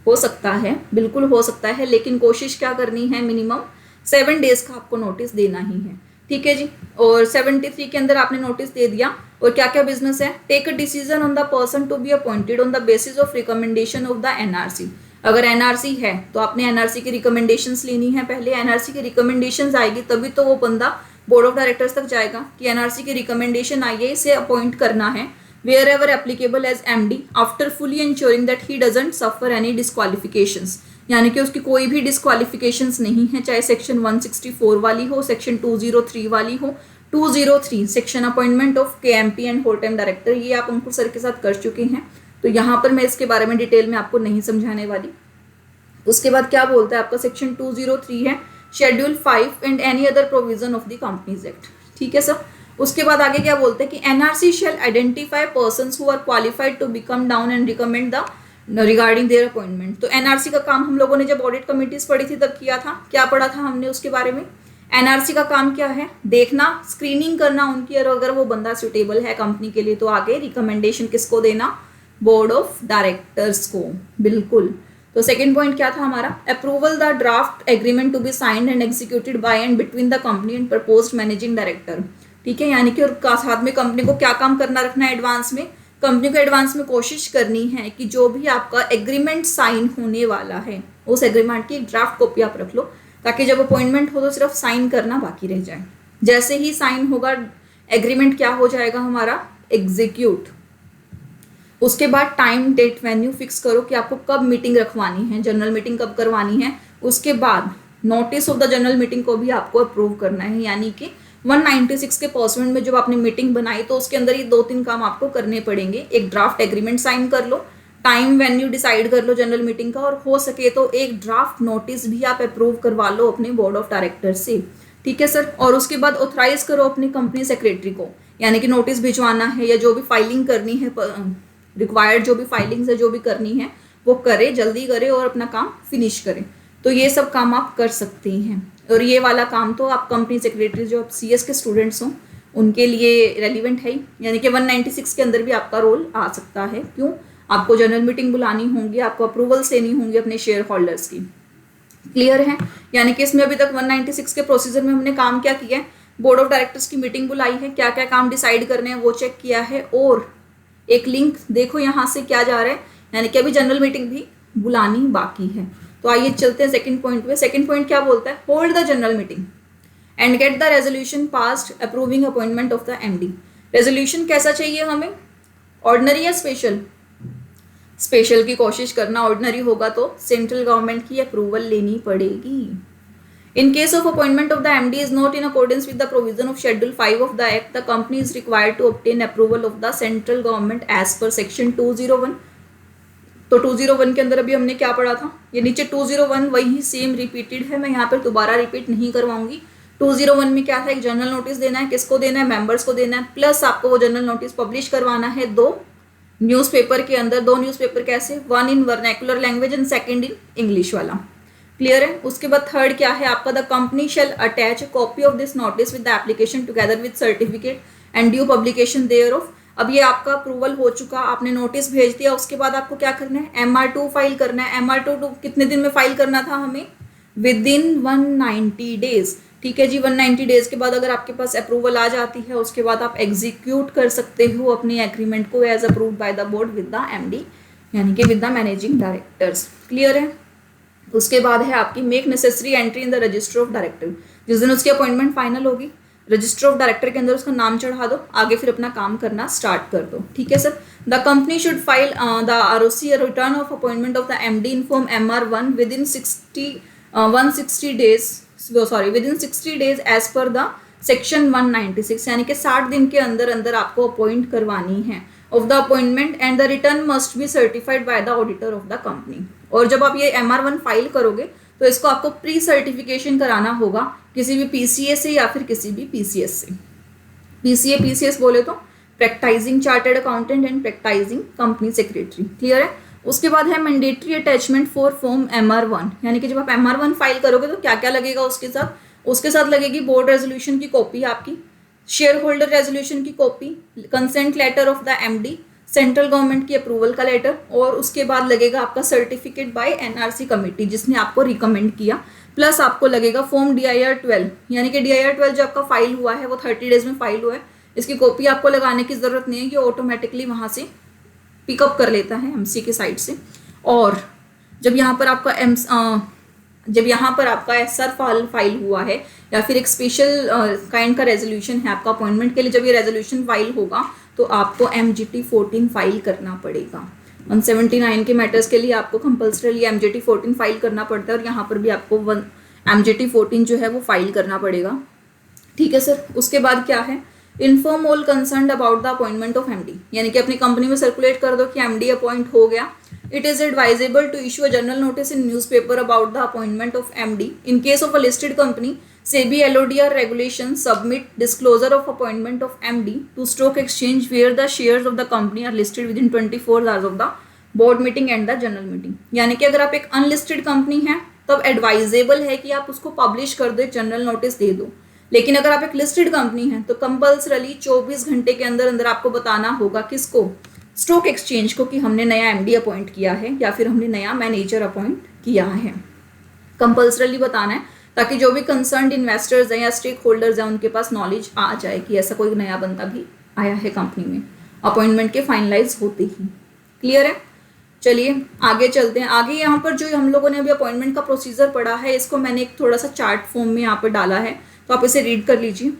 हो सकता है, बिल्कुल हो सकता है, लेकिन कोशिश क्या करनी है, मिनिमम 7 डेज का आपको नोटिस देना ही है। ठीक है जी। और 73 के अंदर आपने नोटिस दे दिया। और क्या क्या बिजनेस है, take a decision on the person to be appointed on the basis of recommendation of the NRC। अगर NRC है तो आपने NRC की रिकमेंडेशंस लेनी है। पहले NRC की रिकमेंडेशंस आएगी तभी तो वो बंदा बोर्ड ऑफ डायरेक्टर्स तक जाएगा कि NRC की रिकमेंडेशन आई है, इसे अपॉइंट करना है wherever applicable as MD after fully ensuring that he doesn't suffer any disqualifications। यानी कि उसकी कोई भी डिस्क्वालिफिकेशंस नहीं है, चाहे सेक्शन 164 वाली हो, सेक्शन 203 वाली हो। 203 section appointment of KMP and whole time director, ये आप अंकुर सर के साथ कर चुके हैं, तो यहाँ पर मैं इसके बारे में डिटेल में आपको नहीं समझाने वाली। उसके बाद क्या बोलता है आपका सेक्शन 203 है schedule 5 and any other provision of the companies act. ठीक है सर। उसके बाद आगे क्या बोलते हैं कि NRC shall identify persons who are qualified to become down and recommend the regarding their appointment। तो NRC का काम हम लोगों ने जब ऑडिट कमिटीज पढ़ी थी तब किया था, क्या पढ़ा था हमने उसके बारे में। NRC का काम क्या है, देखना, स्क्रीनिंग करना उनकी, और अगर वो बंदा सुटेबल है कंपनी के लिए तो आगे रिकमेंडेशन किसको देना, बोर्ड ऑफ डायरेक्टर्स को। बिल्कुल। तो सेकेंड पॉइंट क्या था हमारा, approval the draft agreement to be signed and executed by and between the company and proposed managing director. ठीक है। यानी कि और साथ में कंपनी को क्या काम करना रखना है, एडवांस में कंपनी को एडवांस में कोशिश करनी है कि जो भी आपका एग्रीमेंट साइन होने वाला है उस एग्रीमेंट की एक ड्राफ्ट कॉपी आप रख लो, ताकि जब अपॉइंटमेंट हो तो सिर्फ साइन करना बाकी रह जाए। जैसे ही साइन होगा एग्रीमेंट क्या हो जाएगा हमारा, एग्जीक्यूट। उसके बाद टाइम डेट वेन्यू फिक्स करो कि आपको कब मीटिंग रखवानी है, जनरल मीटिंग कब करवानी है। उसके बाद notice of the general meeting को भी आपको अप्रूव करना है। यानी कि 196 के परसेंट में जब आपने मीटिंग बनाई तो उसके अंदर ये 2-3 काम आपको करने पड़ेंगे। एक ड्राफ्ट एग्रीमेंट साइन कर लो, टाइम वेन्यू डिसाइड कर लो जनरल मीटिंग का, और हो सके तो एक ड्राफ्ट नोटिस भी आप अप्रूव करवा लो अपने बोर्ड ऑफ डायरेक्टर से। ठीक है सर। और उसके बाद ऑथराइज करो अपनी कंपनी सेक्रेटरी को, यानी कि नोटिस भिजवाना है या जो भी फाइलिंग करनी है, रिक्वायर्ड जो भी फाइलिंग्स है जो भी करनी है वो करे, जल्दी करे और अपना काम फिनिश करें। तो ये सब काम आप कर सकते हैं। और ये वाला काम तो आप कंपनी सेक्रेटरी जो आप CS के स्टूडेंट्स हों उनके लिए रेलिवेंट है ही, यानी कि 196 के अंदर भी आपका रोल आ सकता है। क्यों, आपको जनरल मीटिंग बुलानी होंगी, आपको अप्रूवल्स लेनी होंगी अपने शेयर होल्डर्स की। क्लियर है। यानी कि इसमें अभी तक 196 के प्रोसीजर में हमने काम क्या किया है, बोर्ड ऑफ डायरेक्टर्स की मीटिंग बुलाई है, क्या क्या काम डिसाइड करने हैं वो चेक किया है, और एक लिंक देखो यहाँ से क्या जा रहा है, यानी कि अभी जनरल मीटिंग भी बुलानी बाकी है। तो आइए चलते हैं सेकंड पॉइंट पे। सेकंड पॉइंट क्या बोलता है, hold the general meeting and get the resolution passed approving appointment of the MD. Resolution कैसा चाहिए हमें, ऑर्डिनरी या स्पेशल? स्पेशल की कोशिश करना, ऑर्डिनरी होगा तो सेंट्रल गवर्नमेंट की अप्रूवल लेनी पड़ेगी। In case of appointment of the MD is not in accordance with the provision of Schedule 5 of the Act, the company is required to obtain approval of the central government as per Section 201। तो 201 के अंदर अभी हमने क्या पढ़ा था, ये नीचे 201 वही सेम रिपीटेड है, मैं यहाँ पर दोबारा रिपीट नहीं करवाऊंगी। 201 में क्या था, एक जनरल नोटिस देना है, किसको देना है, मेंबर्स को देना है, प्लस आपको वो जनरल नोटिस पब्लिश करवाना है दो न्यूज़पेपर के अंदर। दो न्यूज़पेपर कैसे, one in vernacular language and second in English वाला। क्लियर है। उसके बाद थर्ड क्या है आपका, the company shall attach copy of this notice with the application together with certificate and due publication thereof. अब ये आपका अप्रूवल हो चुका, आपने नोटिस भेज दिया, उसके बाद आपको क्या करना है, MR2 फाइल करना है। MR2 कितने दिन में फाइल करना था हमें, विद इन 190 डेज। ठीक है जी, 190 डेज के बाद अगर आपके पास अप्रूवल आ जाती है, उसके बाद आप एग्जीक्यूट कर सकते हो अपनी एग्रीमेंट को as approved by the board with the MD, यानी कि with the managing directors. Clear है। उसके बाद है आपकी make necessary entry in the register of director. जिस दिन उसकी अपॉइंटमेंट फाइनल होगी, रजिस्टर ऑफ डायरेक्टर के अंदर उसका नाम चढ़ा दो, आगे फिर अपना काम करना स्टार्ट कर दो। ठीक है sir. The company should file the ROC return of appointment of the MD in form MR1 within 160 days as per the section 196, यानी कि 60 दिन के अंदर अंदर आपको अपॉइंट करवानी है of the appointment and the return must be certified by the auditor of the company. और जब आप ये MR1 फाइल करोगे तो इसको आपको प्री सर्टिफिकेशन कराना होगा किसी भी PCA से या फिर किसी भी PCS से। PCS बोले तो practising chartered accountant and practising company secretary. Clear है। उसके बाद है mandatory attachment for form MR1, यानी कि जब आप MR1 फाइल करोगे तो क्या क्या लगेगा उसके साथ, उसके साथ लगेगी बोर्ड रेजोल्यूशन की कॉपी आपकी, शेयर होल्डर रेजोल्यूशन की copy, consent letter of the MD, central government की अप्रूवल का लेटर, और उसके बाद लगेगा आपका सर्टिफिकेट बाय NRC कमेटी जिसने आपको रिकमेंड किया, प्लस आपको लगेगा फॉर्म DIR 12, यानी कि DIR 12 जो आपका फाइल हुआ है वो 30 डेज में फाइल हुआ है, इसकी कॉपी आपको लगाने की ज़रूरत नहीं है, कि ऑटोमेटिकली वहाँ से पिकअप कर लेता है MC के साइड से। और जब यहाँ पर आपका SR फाइल हुआ है या फिर एक स्पेशल काइंड का रेजोल्यूशन है आपका अपॉइंटमेंट के लिए, जब ये रेजोल्यूशन फाइल होगा तो आपको MGT 14 फाइल करना पड़ेगा। 179 के मैटर्स के लिए आपको कंपल्सरी MGT 14 फाइल करना पड़ता है, और यहाँ पर भी आपको MGT 14 जो है वो फाइल करना पड़ेगा। ठीक है सर। उसके बाद क्या है, inform all concern about the appointment of MD, यानी कि अपनी कंपनी में सर्कुलेट कर दो कि MD अपॉइंट हो गया। It is advisable to issue a general notice in newspaper about the appointment of MD in case of a listed company. SEBI LODR regulations submit disclosure of appointment of MD to stock exchange where the shares of the company are listed within 24 hours of the board meeting and the general meeting। यानी कि अगर आप एक unlisted company है तब advisable है कि आप उसको पब्लिश कर दो, एक जनरल नोटिस दे दो। लेकिन अगर आप एक लिस्टेड कंपनी है तो कंपल्सरली 24 घंटे के अंदर अंदर आपको बताना होगा किसको, स्टॉक एक्सचेंज को, कि हमने नया MD अपॉइंट किया है या फिर हमने नया मैनेजर अपॉइंट किया है। कंपल्सरली बताना है ताकि जो भी कंसर्न्ड इन्वेस्टर्स हैं या स्टेक होल्डर्स हैं उनके पास नॉलेज आ जाए कि ऐसा कोई नया बंदा भी आया है कंपनी में अपॉइंटमेंट के फाइनलाइज होते ही। क्लियर है। चलिए आगे चलते हैं। आगे यहाँ पर जो हम लोगों ने अभी अपॉइंटमेंट का प्रोसीजर पढ़ा है, इसको मैंने एक थोड़ा सा चार्ट फॉर्म में यहाँ पर डाला है, तो आप इसे रीड कर लीजिए।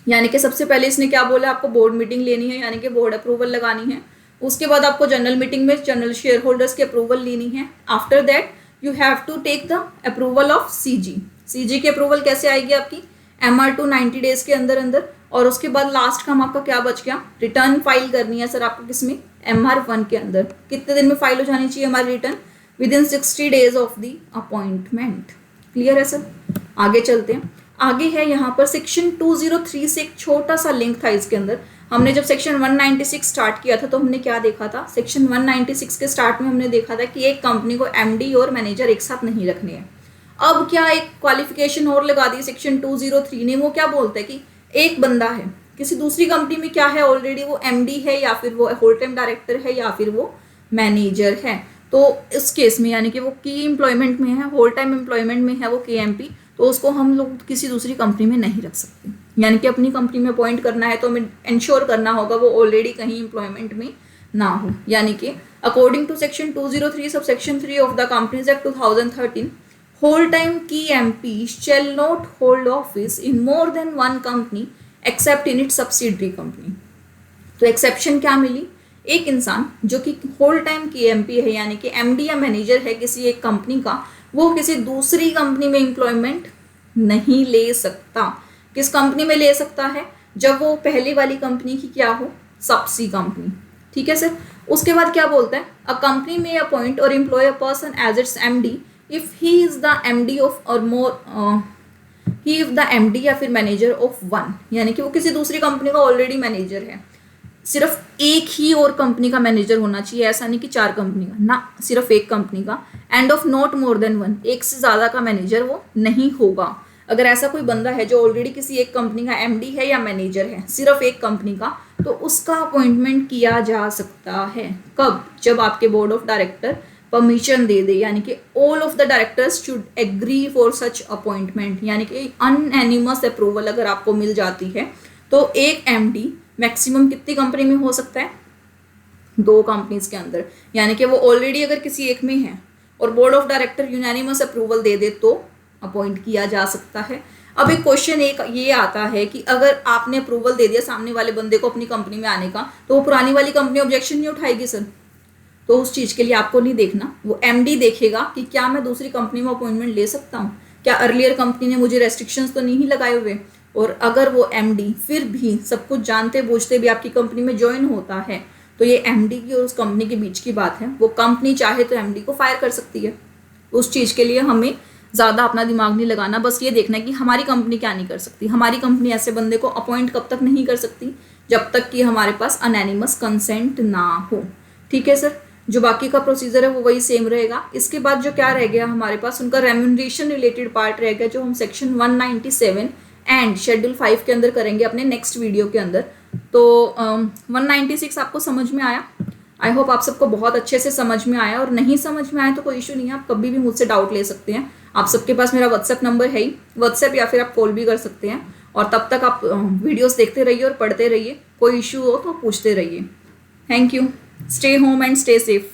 यानी कि सबसे पहले इसने क्या बोला, आपको बोर्ड मीटिंग लेनी है, यानी कि बोर्ड अप्रूवल लगानी है। उसके बाद आपको जनरल मीटिंग में जनरल शेयर होल्डर्स की अप्रूवल लेनी है। After that you have to take the approval of CG की अप्रूवल कैसे आएगी आपकी, MR2 90 डेज के अंदर अंदर। और उसके बाद लास्ट काम आपका क्या बच गया, रिटर्न फाइल करनी है सर आपको किसमें, MR1 के अंदर। कितने दिन में फाइल हो जानी चाहिए हमारी return, with in 60 days of the appointment. Clear है सर। आगे चलते हैं। आगे है यहाँ पर सेक्शन 203 से एक छोटा सा लिंक था इसके अंदर। हमने जब सेक्शन 196 स्टार्ट किया था तो हमने क्या देखा था, सेक्शन 196 के स्टार्ट में हमने देखा था कि एक कंपनी को MD और मैनेजर एक साथ नहीं रखने हैं। अब क्या एक क्वालिफिकेशन और लगा दी सेक्शन 203 ने, वो क्या बोलता है कि एक बंदा है किसी दूसरी कंपनी में, क्या है ऑलरेडी, वो MD है या फिर वो होल टाइम डायरेक्टर है या फिर वो मैनेजर है। तो इस केस में यानी कि वो की एम्प्लॉयमेंट में है, होल टाइम एम्प्लॉयमेंट में है वो KMP, तो उसको हम लोग किसी दूसरी कंपनी में नहीं रख सकते। यानी कि अपनी कंपनी में अपॉइंट करना है तो हमें इंश्योर करना होगा वो ऑलरेडी कहीं एम्प्लॉयमेंट में ना हो। यानी कि according to section 203 sub section 3 of the companies act 2013, whole time की MP shall not hold office in more than one company except in its subsidiary company. तो एक्सेप्शन क्या मिली, एक इंसान जो कि होल टाइम की एमपी है यानी कि एमडी या मैनेजर है किसी एक कंपनी का, वो किसी दूसरी कंपनी में एम्प्लॉयमेंट नहीं ले सकता। किस कंपनी में ले सकता है, जब वो पहले वाली कंपनी की क्या हो, सबसी कंपनी। ठीक है सर। उसके बाद क्या बोलता है, a company may appoint or employ a person as its MD if he is the MD of or more he if the MD या फिर मैनेजर ऑफ वन, यानी कि वो किसी दूसरी कंपनी का ऑलरेडी मैनेजर है। सिर्फ एक ही और कंपनी का मैनेजर होना चाहिए, ऐसा नहीं कि 4 कंपनी का ना, सिर्फ एक कंपनी का। End of not more than one, एक से ज़्यादा का मैनेजर वो नहीं होगा। अगर ऐसा कोई बंदा है जो ऑलरेडी किसी एक कंपनी का एमडी है या मैनेजर है सिर्फ एक कंपनी का, तो उसका अपॉइंटमेंट किया जा सकता है। कब, जब आपके बोर्ड ऑफ डायरेक्टर परमिशन दे दे, यानी कि all of the directors should agree for such appointment, यानी कि अनएनिमस अप्रूवल अगर आपको मिल जाती है तो एक एमडी मैक्सिमम कितनी कंपनी में हो सकता है, 2 कंपनीज के अंदर। यानी कि वो ऑलरेडी अगर किसी एक में है और board of director unanimous approval दे दे तो अपॉइंट किया जा सकता है। अब एक क्वेश्चन एक ये आता है कि अगर आपने अप्रूवल दे दिया सामने वाले बंदे को अपनी कंपनी में आने का, तो वो पुरानी वाली कंपनी ऑब्जेक्शन नहीं उठाएगी सर। तो उस चीज़ के लिए आपको नहीं देखना, वो एमडी देखेगा कि क्या मैं दूसरी कंपनी में अपॉइंटमेंट ले सकता हूँ, क्या अर्लियर कंपनी ने मुझे रेस्ट्रिक्शंस तो नहीं लगाए हुए। और अगर वो एमडी फिर भी सब कुछ जानते बूझते भी आपकी कंपनी में ज्वाइन होता है, तो ये एमडी की और उस कंपनी के बीच की बात है। वो कंपनी चाहे तो एमडी को फायर कर सकती है। उस चीज़ के लिए हमें ज़्यादा अपना दिमाग नहीं लगाना, बस ये देखना है कि हमारी कंपनी क्या नहीं कर सकती। हमारी कंपनी ऐसे बंदे को अपॉइंट कब तक नहीं कर सकती, जब तक कि हमारे पास अनैनिमस कंसेंट ना हो। ठीक है सर। जो बाकी का प्रोसीजर है वो वही सेम रहेगा। इसके बाद जो क्या रह गया हमारे पास, उनका रेम्यूनरेशन रिलेटेड पार्ट रह गया, जो हम सेक्शन 197 एंड शेड्यूल 5 के अंदर करेंगे अपने नेक्स्ट वीडियो के अंदर। तो 196 आपको समझ में आया? आई होप आप सबको बहुत अच्छे से समझ में आया, और नहीं समझ में आया तो कोई इशू नहीं है, आप कभी भी मुझसे डाउट ले सकते हैं। आप सबके पास मेरा व्हाट्सएप नंबर है ही, व्हाट्सएप या फिर आप कॉल भी कर सकते हैं। और तब तक आप वीडियोस देखते रहिए और पढ़ते रहिए, कोई इशू हो तो पूछते रहिए। Thank you. Stay home and stay safe.